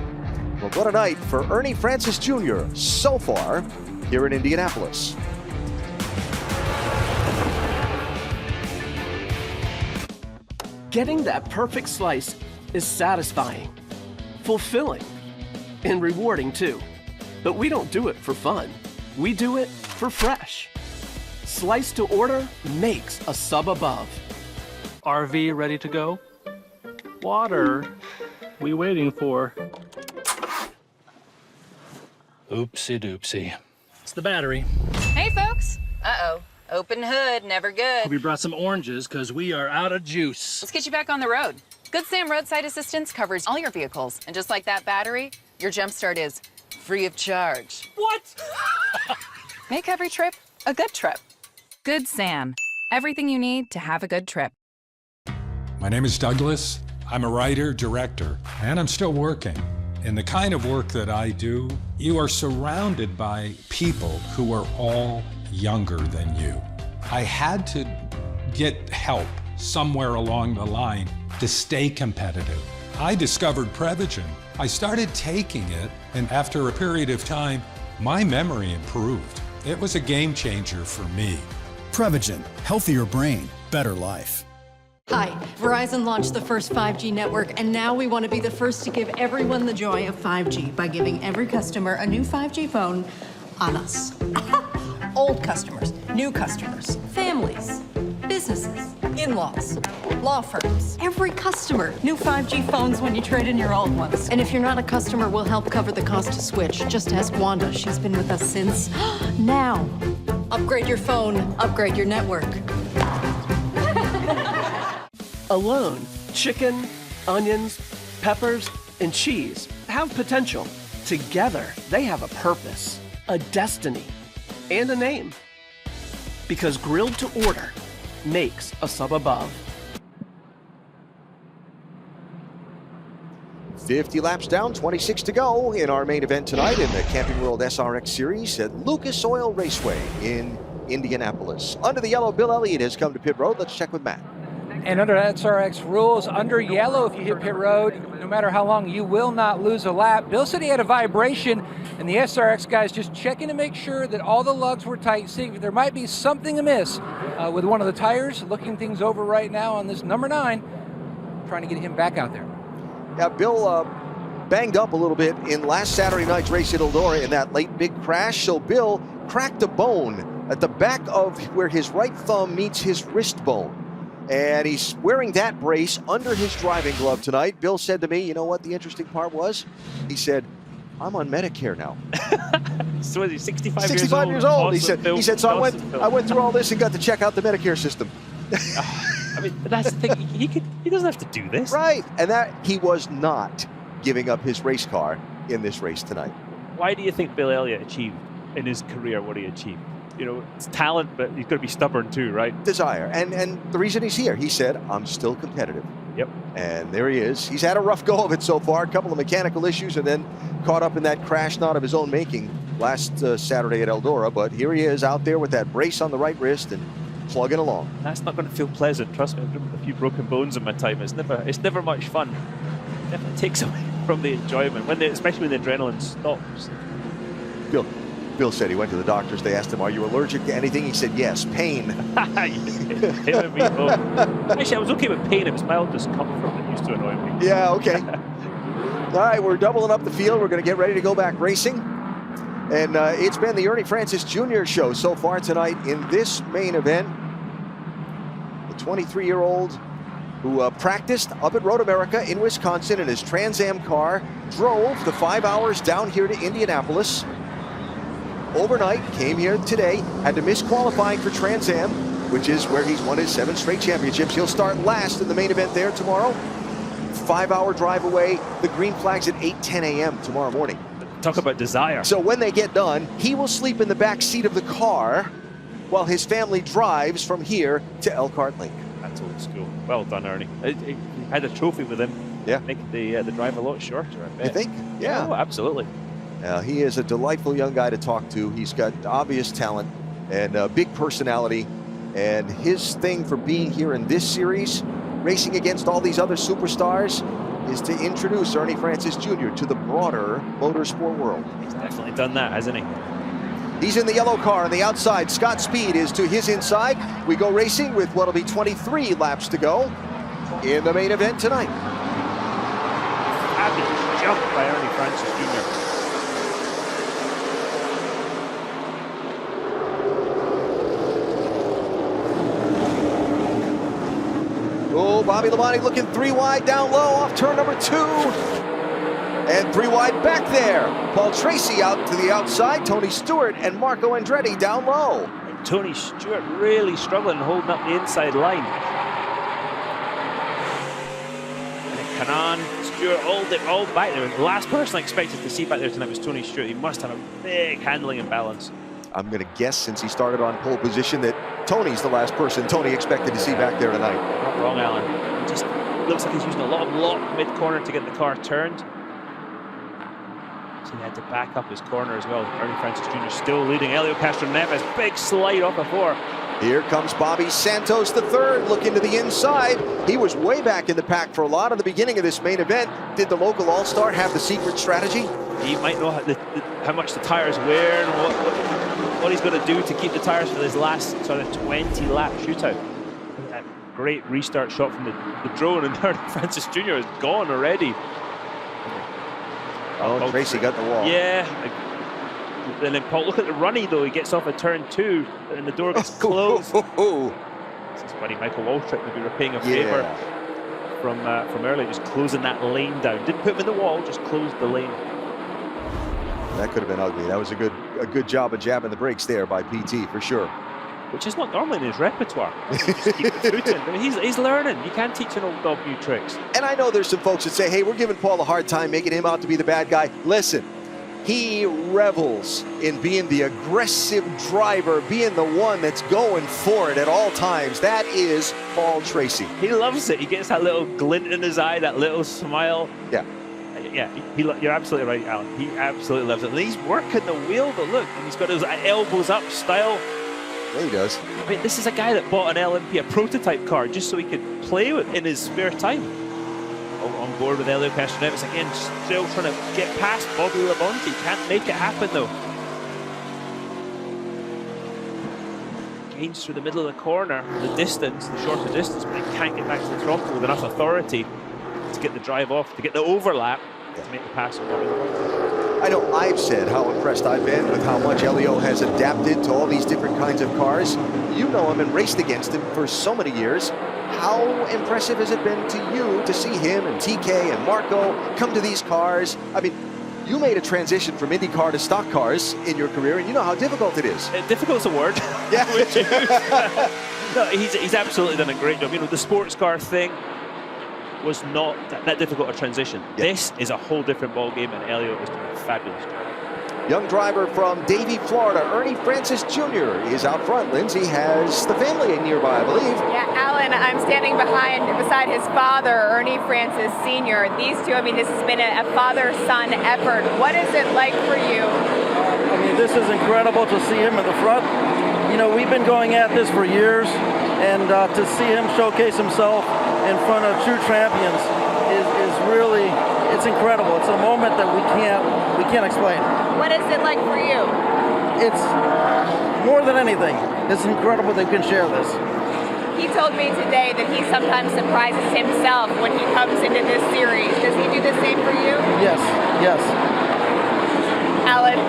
Well, what a night for Ernie Francis Jr. so far here in Indianapolis. Getting that perfect slice is satisfying, fulfilling, and rewarding too. But we don't do it for fun. We do it for fresh. Slice to order makes a sub above. RV ready to go? Water. We waiting for? Oopsie doopsie. It's the battery. Hey folks. Uh-oh. Open hood, never good. We brought some oranges because we are out of juice. Let's get you back on the road. Good Sam Roadside Assistance covers all your vehicles. And just like that battery, your jump start is free of charge. What? Make every trip a good trip. Good Sam. Everything you need to have a good trip. My name is Douglas. I'm a writer, director, and I'm still working. In the kind of work that I do, you are surrounded by people who are all younger than you. I had to get help somewhere along the line to stay competitive. I discovered Prevagen. I started taking it, and after a period of time, my memory improved. It was a game changer for me. Prevagen, healthier brain, better life. Hi, Verizon launched the first 5G network, and now we want to be the first to give everyone the joy of 5G by giving every customer a new 5G phone on us. Old customers, new customers, families, businesses, in-laws, law firms. Every customer, new 5G phones when you trade in your old ones. And if you're not a customer, we'll help cover the cost to switch. Just ask Wanda. She's been with us since now. Upgrade your phone, upgrade your network. Alone, chicken, onions, peppers, and cheese have potential. Together, they have a purpose, a destiny, and a name. Because grilled to order makes a sub above. 50 laps down, 26 to go in our main event tonight in the Camping World SRX Series at Lucas Oil Raceway in Indianapolis. Under the yellow, Bill Elliott has come to pit road. Let's check with Matt. And under SRX rules, under yellow, if you hit pit road, no matter how long, you will not lose a lap. Bill said he had a vibration, and the SRX guys just checking to make sure that all the lugs were tight, seeing if there might be something amiss with one of the tires. Looking things over right now on this number 9, trying to get him back out there. Yeah, Bill banged up a little bit in last Saturday night's race at Eldora in that late big crash, so Bill cracked a bone at the back of where his right thumb meets his wrist bone. And he's wearing that brace under his driving glove tonight. Bill said to me, you know what the interesting part was? He said, I'm on Medicare now. So is he 65 years old. Awesome, he said, so I went through all this and got to check out the Medicare system. I mean, that's the thing. He doesn't have to do this. Right. And that he was not giving up his race car in this race tonight. Why do you think Bill Elliott achieved in his career what he achieved? You know, it's talent, but he's got to be stubborn too, right? Desire. And the reason he's here, he said, I'm still competitive. Yep. And there he is. He's had a rough go of it so far, a couple of mechanical issues, and then caught up in that crash not of his own making last Saturday at Eldora, but here he is out there with that brace on the right wrist and plugging along. That's not going to feel pleasant. Trust me, I've driven a few broken bones in my time. It's never much fun. It definitely takes away from the enjoyment, especially when the adrenaline stops. Bill said he went to the doctors. They asked him, "Are you allergic to anything?" He said, "Yes, pain." Actually, I was okay with pain. It was mild discomfort that used to annoy me. Yeah, okay. All right, we're doubling up the field. We're going to get ready to go back racing. And it's been the Ernie Francis Jr. show so far tonight in this main event. The 23-year-old who practiced up at Road America in Wisconsin in his Trans Am car, drove the 5 hours down here to Indianapolis. Overnight, came here today, had to miss qualifying for Trans Am, which is where he's won his 7 straight championships. He'll start last in the main event there tomorrow. 5-hour drive away. The green flag's at 8:10 a.m. tomorrow morning. Talk about desire. So when they get done, he will sleep in the back seat of the car while his family drives from here to Elkhart Lake. That's old school. Well done, Ernie. He had a trophy with him. Yeah. Make the drive a lot shorter, I bet. You think? Yeah. Oh, absolutely. He is a delightful young guy to talk to. He's got obvious talent and a big personality. And his thing for being here in this series, racing against all these other superstars, is to introduce Ernie Francis Jr. to the broader motorsport world. He's definitely done that, hasn't he? He's in the yellow car on the outside. Scott Speed is to his inside. We go racing with what'll be 23 laps to go in the main event tonight. Fabulous jump by Ernie Francis Jr. Oh, Bobby Labonte looking 3 wide down low off turn number 2. And 3 wide back there. Paul Tracy out to the outside. Tony Stewart and Marco Andretti down low. And Tony Stewart really struggling holding up the inside line. And Kanan, Stewart all back there. The last person I expected to see back there tonight was Tony Stewart. He must have a big handling imbalance. I'm going to guess, since he started on pole position, that Tony's the last person Tony expected to see back there tonight. Not wrong, Alan. It just looks like he's using a lot of lock mid-corner to get the car turned. So he had to back up his corner as well. Ernie Francis Jr. still leading. Helio Castroneves, big slide off the 4. Here comes Bobby Santos III, looking to the inside. He was way back in the pack for a lot of the beginning of this main event. Did the local all-star have the secret strategy? He might know how much the tires wear and what he's going to do to keep the tires for this last sort of 20-lap shootout. That great restart shot from the drone, and Ernie Francis Jr. is gone already. Oh, Tracy got the wall. Yeah. And then Paul, look at the runny though. He gets off at turn 2, and the door gets closed. This is funny. Michael Waltrip maybe repaying a favor from earlier, just closing that lane down. Didn't put him in the wall, just closed the lane. That could have been ugly. That was a good job of jabbing the brakes there by PT for sure. Which is not normally in his repertoire. Just keep the foot in. But he's learning. You can't teach an old dog new tricks. And I know there's some folks that say, hey, we're giving Paul a hard time, making him out to be the bad guy. Listen, he revels in being the aggressive driver, being the one that's going for it at all times. That is Paul Tracy. He loves it. He gets that little glint in his eye, that little smile. Yeah. Yeah, you're absolutely right, Alan. He absolutely loves it. And he's working the wheel, but look, he's got his elbows up style. Yeah, he does. I mean, this is a guy that bought an Olympia prototype car just so he could play with in his spare time. On board with Helio Castroneves again, still trying to get past Bobby Labonte. Can't make it happen though. Gains through the middle of the corner, the distance, the shorter distance, but he can't get back to the throttle with enough authority to get the drive off, to get the overlap, to make the pass on Bobby Labonte. I know I've said how impressed I've been with how much Helio has adapted to all these different kinds of cars. You know him and raced against him for so many years. How impressive has it been to you to see him and TK and Marco come to these cars? I mean, you made a transition from IndyCar to stock cars in your career, and you know how difficult it is. Difficult's a word. Yeah. No, he's absolutely done a great job. You know, the sports car thing was not that difficult a transition. Yeah. This is a whole different ball game, and Helio is doing a fabulous job. Young driver from Davie, Florida, Ernie Francis Jr. is out front. Lindsay has the family nearby, I believe. Yeah, Alan, I'm standing beside his father, Ernie Francis Sr. These two, I mean, this has been a father-son effort. What is it like for you I mean, this is incredible to see him in the front. You know, we've been going at this for years, and to see him showcase himself in front of true champions is really, it's incredible. It's a moment that we can't explain. What is it like for you? It's more than anything. It's incredible that we can share this. He told me today that he sometimes surprises himself when he comes into this series. Does he do the same for you? Yes, yes. Alan?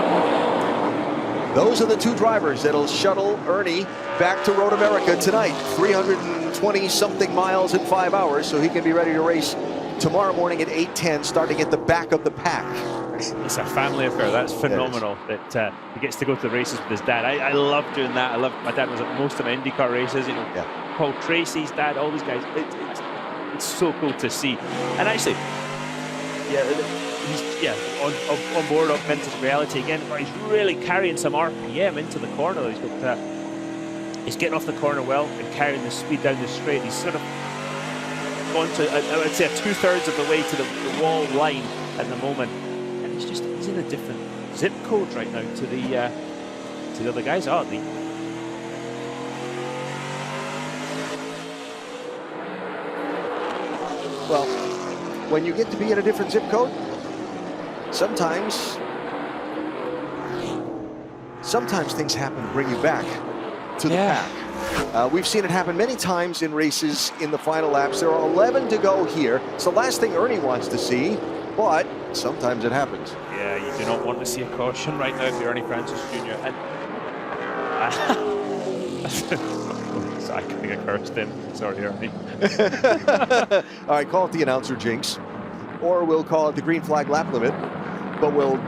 Those are the two drivers that'll shuttle Ernie back to Road America tonight. 320-something miles in 5 hours, so he can be ready to race tomorrow morning at 8:10, starting at the back of the pack. It's a family affair. That's phenomenal that he gets to go to the races with his dad. I love doing that. My dad was at most of my IndyCar races. You know, Paul Tracy's dad, all these guys. It's so cool to see. And actually, he's on board augmented reality again. But he's really carrying some RPM into the corner. He's getting off the corner well and carrying the speed down the straight. He's sort of gone to, I would say, 2/3 of the way to the wall line at the moment. He's in a different zip code right now to the other guys, aren't they? Well, when you get to be in a different zip code, sometimes things happen to bring you back to the pack. We've seen it happen many times in races in the final laps. There are 11 to go here. It's the last thing Ernie wants to see, but sometimes it happens. Yeah, you do not want to see a caution right now if you're Ernie Francis Jr. And I think I cursed him. Sorry, Ernie. All right, call it the announcer jinx, or we'll call it the green flag lap limit. But we'll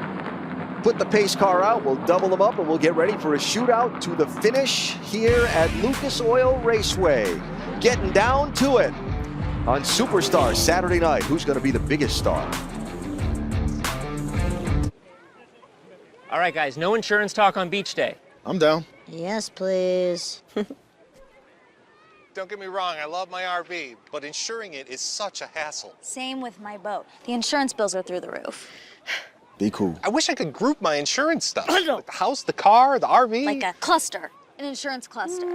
put the pace car out, we'll double them up, and we'll get ready for a shootout to the finish here at Lucas Oil Raceway. Getting down to it on Superstar Saturday night. Who's going to be the biggest star? All right, guys, no insurance talk on beach day. I'm down. Yes, please. Don't get me wrong, I love my RV, but insuring it is such a hassle. Same with my boat. The insurance bills are through the roof. Be cool. I wish I could group my insurance stuff. Like the house, the car, the RV. Like a cluster, an insurance cluster.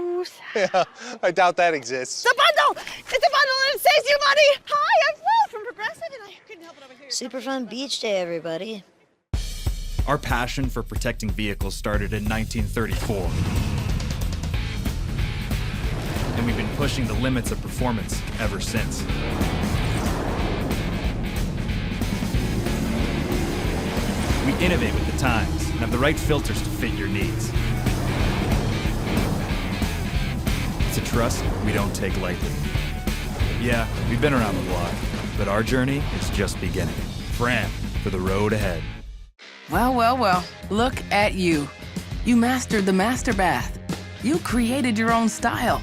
Yeah, I doubt that exists. It's a bundle! It's a bundle and it saves you money! Hi, I'm Flo from Progressive and I couldn't help it over here. Super fun beach day, everybody. Our passion for protecting vehicles started in 1934. And we've been pushing the limits of performance ever since. We innovate with the times and have the right filters to fit your needs. It's a trust we don't take lightly. Yeah, we've been around the block, but our journey is just beginning. Fram for the road ahead. Well, well, well, look at you. You mastered the master bath. You created your own style.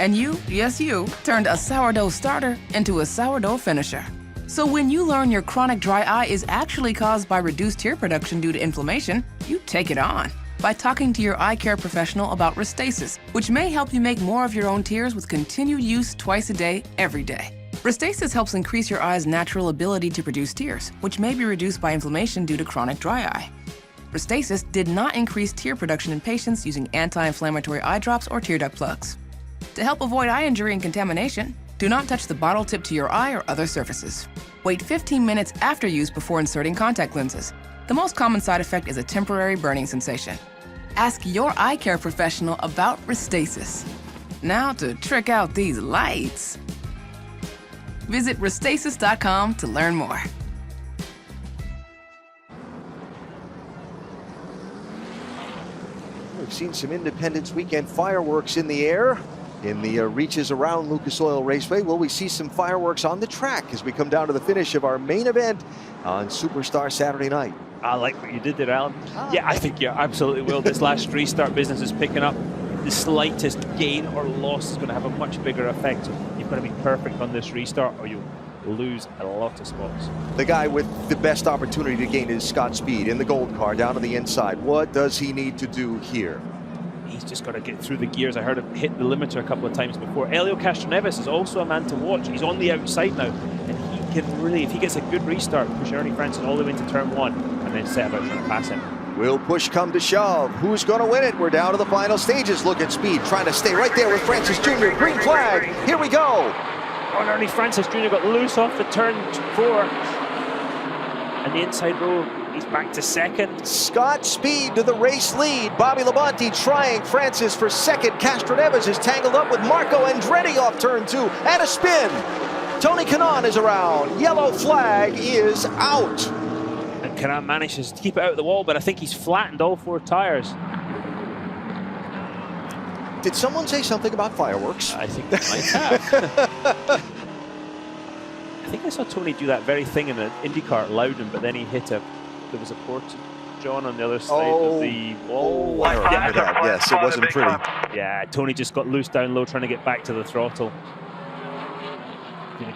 And you, yes you, turned a sourdough starter into a sourdough finisher. So when you learn your chronic dry eye is actually caused by reduced tear production due to inflammation, you take it on by talking to your eye care professional about Restasis, which may help you make more of your own tears with continued use twice a day, every day. Restasis helps increase your eye's natural ability to produce tears, which may be reduced by inflammation due to chronic dry eye. Restasis did not increase tear production in patients using anti-inflammatory eye drops or tear duct plugs. To help avoid eye injury and contamination, do not touch the bottle tip to your eye or other surfaces. Wait 15 minutes after use before inserting contact lenses. The most common side effect is a temporary burning sensation. Ask your eye care professional about Restasis. Now to trick out these lights. Visit Restasis.com to learn more. We've seen some Independence Weekend fireworks in the air in the reaches around Lucas Oil Raceway. Will we see some fireworks on the track as we come down to the finish of our main event on Superstar Saturday night? I like what you did there, Alan. Yeah, I think you absolutely will. This last restart business is picking up. The slightest gain or loss is going to have a much bigger effect. So you've got to be perfect on this restart or you'll lose a lot of spots. The guy with the best opportunity to gain is Scott Speed in the gold car down to the inside. What does he need to do here? He's just got to get through the gears. I heard him hit the limiter a couple of times before. Helio Castroneves is also a man to watch. He's on the outside now, and he can really, if he gets a good restart, push Ernie Francis all the way into turn one and then set about trying to pass him. Will push come to shove? Who's going to win it? We're down to the final stages. Look at Speed trying to stay right there with Francis Jr. Green flag. Here we go. Oh, Ernie Francis Jr. got loose off the turn 4. And the inside row, he's back to second. Scott Speed to the race lead. Bobby Labonte trying Francis for second. Castroneves is tangled up with Marco Andretti off turn 2 and a spin. Tony Kanaan is around. Yellow flag is out. And Kanaan manages to keep it out of the wall, but I think he's flattened all 4 tires. Did someone say something about fireworks? I think they might have. I think I saw Tony do that very thing in an IndyCar at Loudon, but then he hit there was a port John on the other side of the wall. Oh, I remember that. Yes, it wasn't pretty. Yeah, Tony just got loose down low trying to get back to the throttle.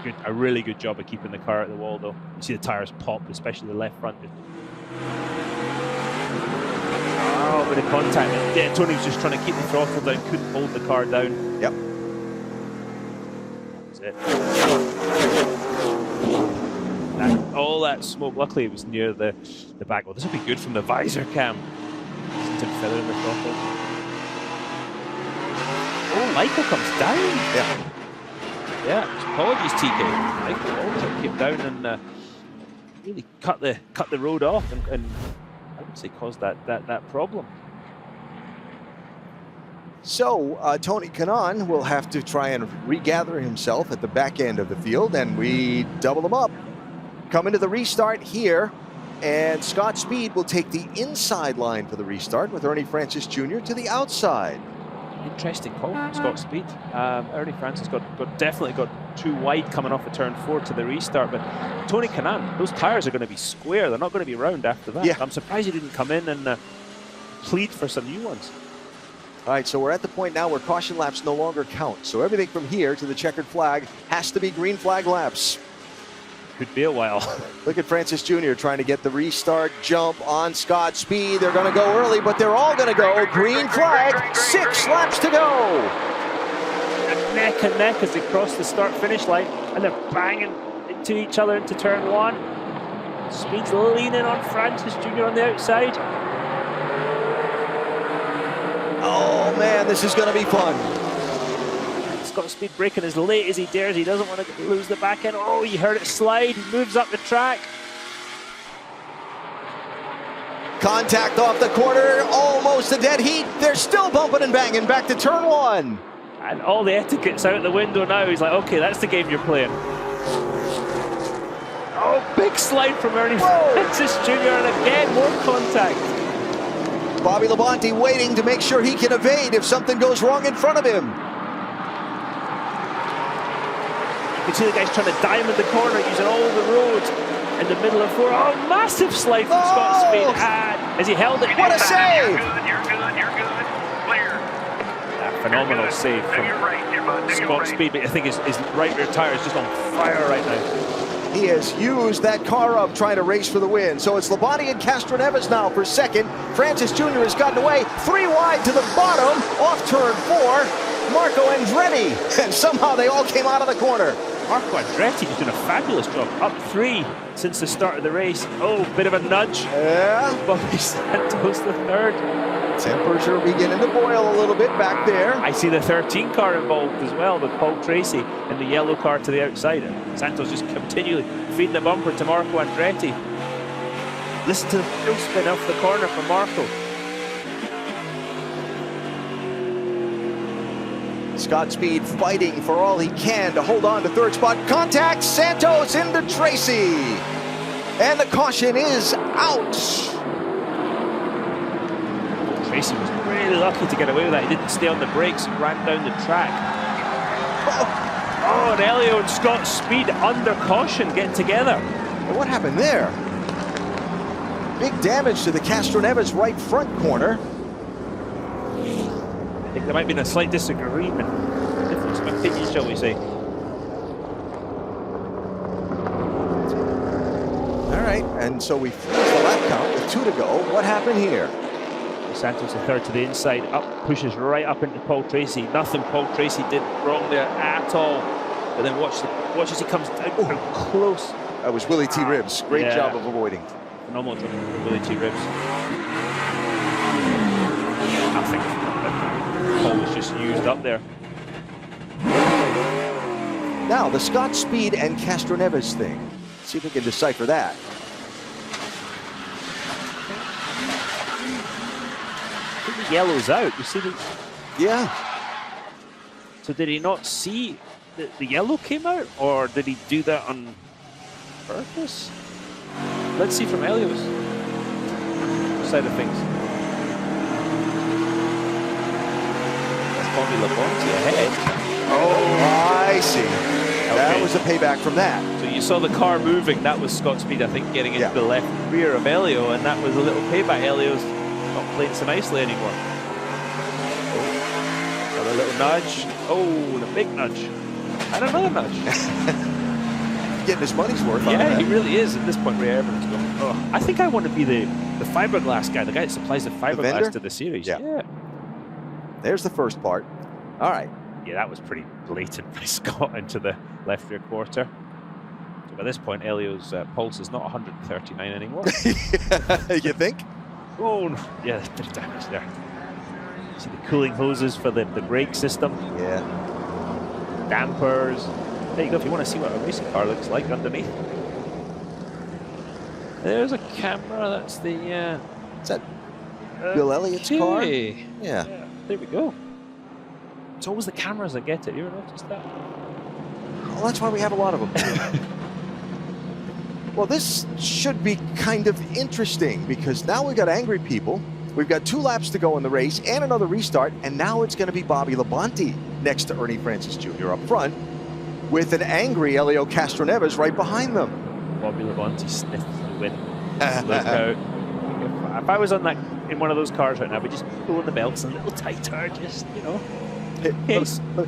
Did a really good job of keeping the car out of the wall, though. You see the tires pop, especially the left front. Oh, bit of contact. Yeah, Tony was just trying to keep the throttle down, couldn't hold the car down. Yep. That's it. All that smoke, luckily it was near the back. Well, this will be good from the visor cam. Tim Feather in the throttle. Oh, Michael comes down. Yeah. Yeah, apologies, TK. Michael also came down and really cut the road off, and I would say caused that problem. So Tony Kanaan will have to try and regather himself at the back end of the field, and we double him up. Come into the restart here, and Scott Speed will take the inside line for the restart with Ernie Francis Jr. to the outside. Interesting call, Scott Speed. Ernie Francis definitely got too wide coming off of turn 4 to the restart, but Tony Kanaan, those tires are going to be square. They're not going to be round after that. Yeah. I'm surprised he didn't come in and plead for some new ones. All right, so we're at the point now where caution laps no longer count. So everything from here to the checkered flag has to be green flag laps. Could be a while. Look at Francis Jr. trying to get the restart jump on Scott Speed. They're going to go early, but they're all going to go green flag. 6 laps to go. Neck and neck as they cross the start-finish line, and they're banging into each other into turn 1. Speed's leaning on Francis Jr. on the outside. Oh man, this is going to be fun. Scott Speed braking as late as he dares. He doesn't want to lose the back end. Oh, you heard it slide. He moves up the track. Contact off the corner, almost a dead heat. They're still bumping and banging back to turn 1. And all the etiquette's out the window now. He's like, okay, that's the game you're playing. Oh, big slide from Ernie Francis Jr. and again, more contact. Bobby Labonte waiting to make sure he can evade if something goes wrong in front of him. You can see the guys trying to diamond the corner, using all the roads in the middle of 4. Oh, massive slide from Scott Speed. And as he held it. What a save! You're good. Clear. A phenomenal save from Scott Speed, but I think his right rear tire is just on fire right now. He has used that car up trying to race for the win. So it's Labonte and Castroneves now for second. Francis Jr. has gotten away. 3 wide to the bottom, off turn 4. Marco Andretti, and somehow they all came out of the corner. Marco Andretti is doing a fabulous job. Up 3 since the start of the race. Oh, bit of a nudge. Yeah. Bobby Santos the third. Tempers are beginning to boil a little bit back there. I see the 13 car involved as well with Paul Tracy and the yellow car to the outside. Santos just continually feeding the bumper to Marco Andretti. Listen to the full spin off the corner from Marco. Scott Speed fighting for all he can to hold on to third spot. Contact, Santos into Tracy. And the caution is out. Tracy was really lucky to get away with that. He didn't stay on the brakes and ran down the track. Oh, and Elio and Scott Speed under caution getting together. What happened there? Big damage to the Castroneves right front corner. I think there might have been a slight disagreement, difference of opinion, shall we say. All right, and so we finished the lap count with 2 to go. What happened here? Santos the third to the inside, up, pushes right up into Paul Tracy. Nothing Paul Tracy did wrong there at all. But then watch as he comes down close. That was Willie T. Ribs. Great job of avoiding. Phenomenal job from Willie T. Ribs. think that Paul was just used up there. Now, the Scott Speed and Castroneves thing. See if we can decipher that. I think the yellow's out. You see the... Yeah. So did he not see that the yellow came out, or did he do that on purpose? Let's see from Elio's side of things. That's Bobby Labonte ahead. Oh, I see. That Okay. was a payback from that. So you saw the car moving. That was Scott Speed, I think, getting into the left rear of Elio, and that was a little payback. Elio's not playing so nicely anymore. Oh, another little nudge. Oh, the big nudge. And another nudge. Getting his money's worth. Yeah, he really is at this point. Ray Evans going, oh, I think I want to be the fiberglass guy, the guy that supplies the fiberglass to the series. Yeah. There's the first part. All right. Yeah, that was pretty blatant by Scott into the left rear quarter. So by this point, Elio's pulse is not 139 anymore. You think? Oh, no. Yeah, there's a bit of damage there. See the cooling hoses for the brake system. Yeah. Dampers. There you go, if you want to see what a racing car looks like underneath. There's a camera, that's the... Is that Bill Elliott's car? Yeah. There we go. It's always the cameras that get it. You ever noticed that? Well, that's why we have a lot of them. Well, this should be kind of interesting because now we've got angry people. We've got 2 laps to go in the race and another restart, and now it's going to be Bobby Labonte next to Ernie Francis Jr. up front with an angry Elio Castroneves right behind them. Bobby Labonte sniffs the win. Look out. If I was on that in one of those cars right now, I'd be just pulling the belts a little tighter, just, you know.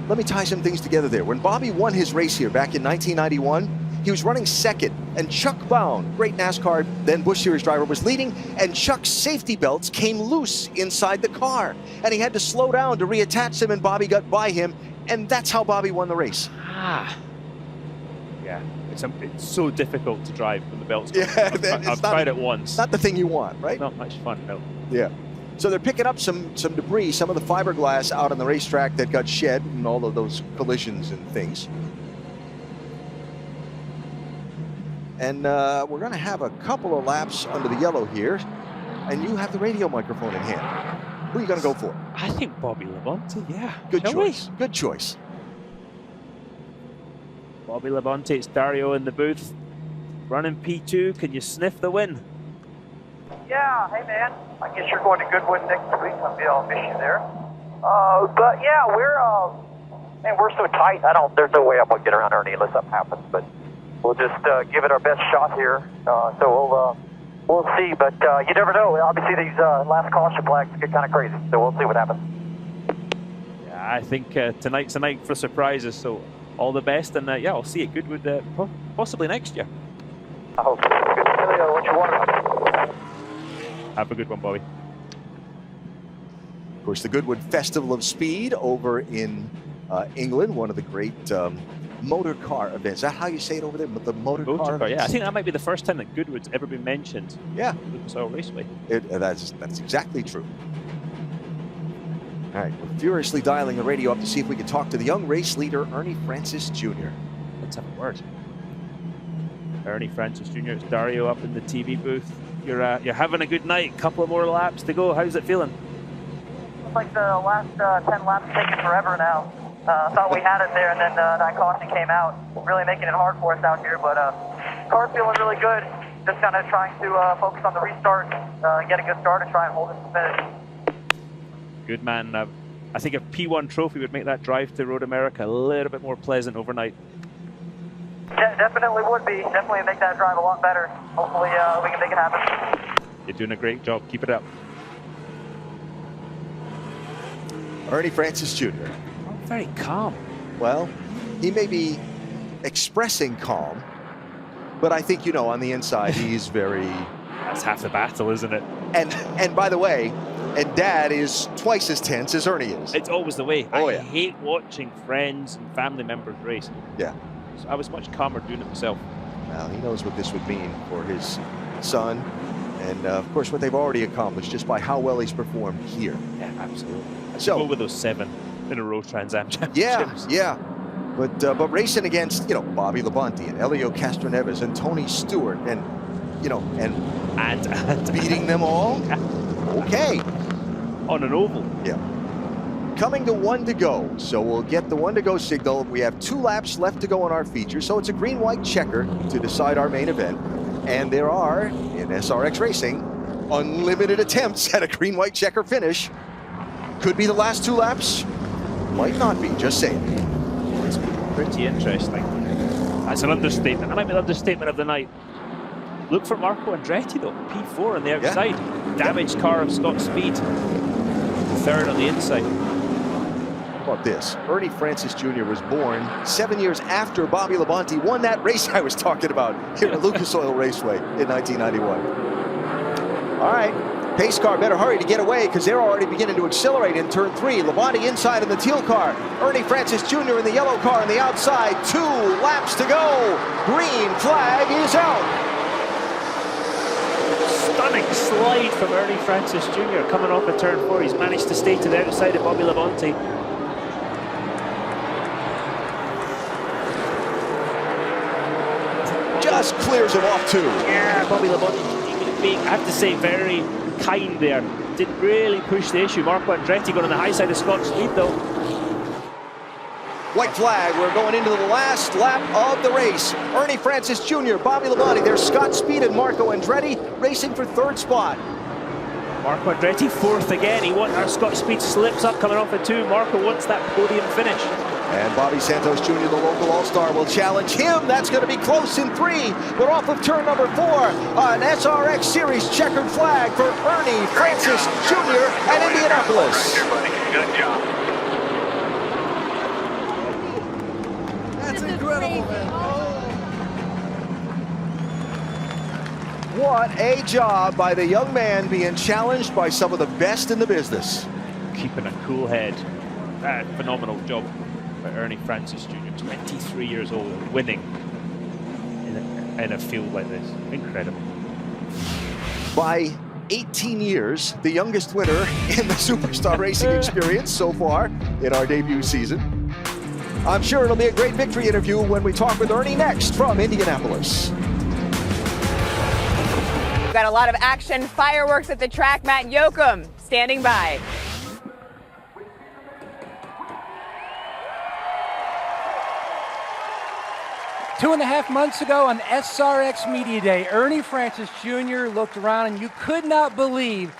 Let me tie some things together there. When Bobby won his race here back in 1991, he was running second, and Chuck Bound, great NASCAR, then Busch Series driver, was leading, and Chuck's safety belts came loose inside the car, and he had to slow down to reattach them, and Bobby got by him, and that's how Bobby won the race. Yeah, it's so difficult to drive when the belts go. Yeah, I've tried it once. Not the thing you want, right? Not much fun, no. Yeah. So they're picking up some debris, some of the fiberglass out on the racetrack that got shed and all of those collisions and things. And we're going to have a couple of laps under the yellow here, and you have the radio microphone in hand. Who are you going to go for? I think Bobby Labonte, yeah. Good choice. Good choice. Bobby Labonte, it's Dario in the booth. Running P2, can you sniff the win? Yeah, hey man. I guess you're going to Goodwood next week. I'll miss you there. But yeah, we're so tight. There's no way I'm gonna get around Ernie unless something happens. But we'll just give it our best shot here. So we'll see. But you never know. Obviously, these last caution flags get kind of crazy. So we'll see what happens. Yeah, I think tonight's a night for surprises. So all the best, and yeah, I'll see you at Goodwood possibly next year. I hope so. Good. What you want? Have a good one, Bobby. Of course, the Goodwood Festival of Speed over in England, one of the great motor car events. Is that how you say it over there? The motor car events? Yeah, I think that might be the first time that Goodwood's ever been mentioned. Yeah. Lucas Oil Raceway. That's exactly true. All right, we're furiously dialing the radio up to see if we can talk to the young race leader, Ernie Francis Jr. Let's have a word. Ernie Francis Jr. It's Dario up in the TV booth. You're having a good night. Couple of more laps to go. How's it feeling? Looks like the last 10 laps taking forever now. Thought we had it there, and then that caution came out, really making it hard for us out here. But car's feeling really good. Just kind of trying to focus on the restart, get a good start, and try and hold it to finish. Good man. I think a P1 trophy would make that drive to Road America a little bit more pleasant overnight. Yeah, definitely would be. Definitely make that drive a lot better. Hopefully we can make it happen. You're doing a great job. Keep it up. Ernie Francis Jr. Very calm. Well, he may be expressing calm, but I think, on the inside, he's very... That's half the battle, isn't it? And by the way, and Dad is twice as tense as Ernie is. It's always the way. Oh, I hate watching friends and family members race. Yeah. I was much calmer doing it myself. Well, he knows what this would mean for his son And of course, what they've already accomplished just by how well he's performed here. Yeah, absolutely. So over those 7 in a row Trans Am championships. Yeah. But racing against, Bobby Labonte and Helio Castroneves and Tony Stewart and beating them all. Okay. On an oval. Yeah. Coming to 1 to go. So we'll get the 1 to go signal. We have 2 laps left to go on our feature. So it's a green-white checker to decide our main event. And there are, in SRX racing, unlimited attempts at a green-white checker finish. Could be the last 2 laps. Might not be, just saying. It's pretty interesting. That's an understatement. That might be the understatement of the night. Look for Marco Andretti though, P4 on the outside. Yeah. Damaged car of Scott Speed. 3rd on the inside. How about this? Ernie Francis Jr. was born 7 years after Bobby Labonte won that race I was talking about here at Lucas Oil Raceway in 1991. All right. Pace car better hurry to get away because they're already beginning to accelerate in turn 3. Labonte inside in the teal car. Ernie Francis Jr. in the yellow car on the outside. 2 laps to go. Green flag is out. Stunning slide from Ernie Francis Jr. coming off of turn 4. He's managed to stay to the outside of Bobby Labonte. Just clears him off too. Yeah, Bobby Labonte being, I have to say, very kind there. Didn't really push the issue. Marco Andretti going on the high side of Scott Speed though. White flag, we're going into the last lap of the race. Ernie Francis Jr., Bobby Labonte, there's Scott Speed and Marco Andretti racing for 3rd spot. Marco Andretti 4th again. Scott Speed slips up coming off at 2. Marco wants that podium finish. And Bobby Santos Jr., the local all-star, will challenge him. That's going to be close in 3. We're off of turn number 4. An SRX Series checkered flag for Ernie Francis Jr. at Indianapolis. Good job. That's incredible, man. What a job by the young man being challenged by some of the best in the business. Keeping a cool head. Phenomenal job by Ernie Francis Jr., 23 years old, winning in a field like this. Incredible. By 18 years, the youngest winner in the Superstar Racing experience so far in our debut season. I'm sure it'll be a great victory interview when we talk with Ernie next from Indianapolis. We've got a lot of action, fireworks at the track. Matt Yoakum standing by. Two and a half months ago on SRX Media Day, Ernie Francis Jr. looked around and you could not believe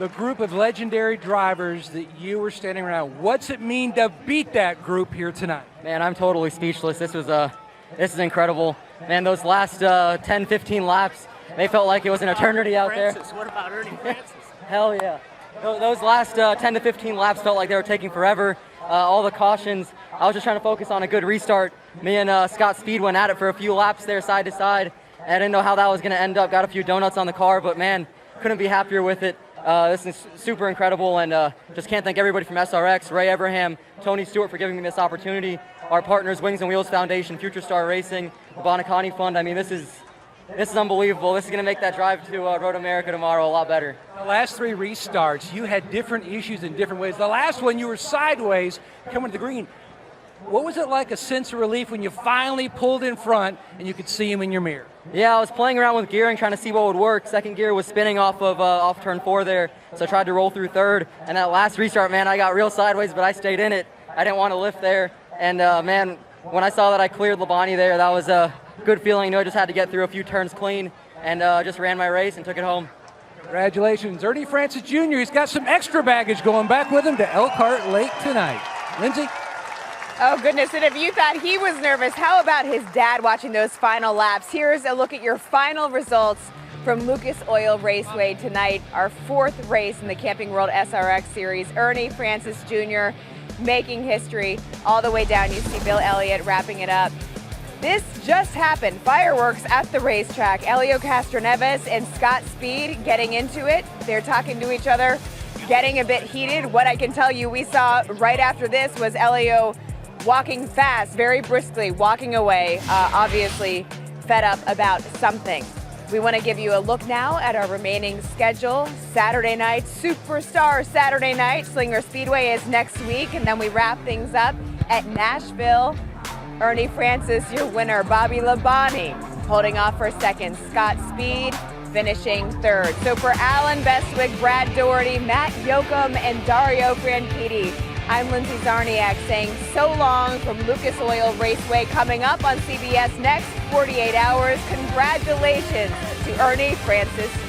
the group of legendary drivers that you were standing around. What's it mean to beat that group here tonight? Man, I'm totally speechless. This is incredible. Man, those last 10, 15 laps, they felt like it was an eternity out there. What about Ernie Francis? Hell yeah. Those last 10 to 15 laps felt like they were taking forever. All the cautions, I was just trying to focus on a good restart. Me and Scott Speed went at it for a few laps there side to side. I didn't know how that was going to end up. Got a few donuts on the car, but man, couldn't be happier with it. This is super incredible, and just can't thank everybody from SRX, Ray Everham, Tony Stewart for giving me this opportunity, our partners, Wings and Wheels Foundation, Future Star Racing, the Bonacani Fund. I mean, this is unbelievable. This is going to make that drive to Road America tomorrow a lot better. The last 3 restarts, you had different issues in different ways. The last one, you were sideways coming to the green. What was it like, a sense of relief when you finally pulled in front and you could see him in your mirror? Yeah, I was playing around with gearing, trying to see what would work. Second gear was spinning off turn 4 there, so I tried to roll through 3rd. And that last restart, man, I got real sideways, but I stayed in it. I didn't want to lift there. And man, when I saw that I cleared Labonte there, that was a good feeling. I knew I just had to get through a few turns clean, and just ran my race and took it home. Congratulations, Ernie Francis Jr. He's got some extra baggage going back with him to Elkhart Lake tonight. Lindsay? Oh, goodness. And if you thought he was nervous, how about his dad watching those final laps? Here's a look at your final results from Lucas Oil Raceway tonight, our 4th race in the Camping World SRX Series. Ernie Francis Jr. making history all the way down. You see Bill Elliott wrapping it up. This just happened. Fireworks at the racetrack. Helio Castroneves and Scott Speed getting into it. They're talking to each other, getting a bit heated. What I can tell you we saw right after this was Helio walking fast, very briskly, walking away, obviously fed up about something. We want to give you a look now at our remaining schedule. Saturday night, Superstar Saturday night. Slinger Speedway is next week, and then we wrap things up at Nashville. Ernie Francis, your winner. Bobby Labonte holding off for second. Scott Speed finishing third. So for Alan Bestwick, Brad Doherty, Matt Yoakum, and Dario Franchitti, I'm Lindsay Zarniak saying so long from Lucas Oil Raceway. Coming up on CBS next 48 hours. Congratulations to Ernie Francis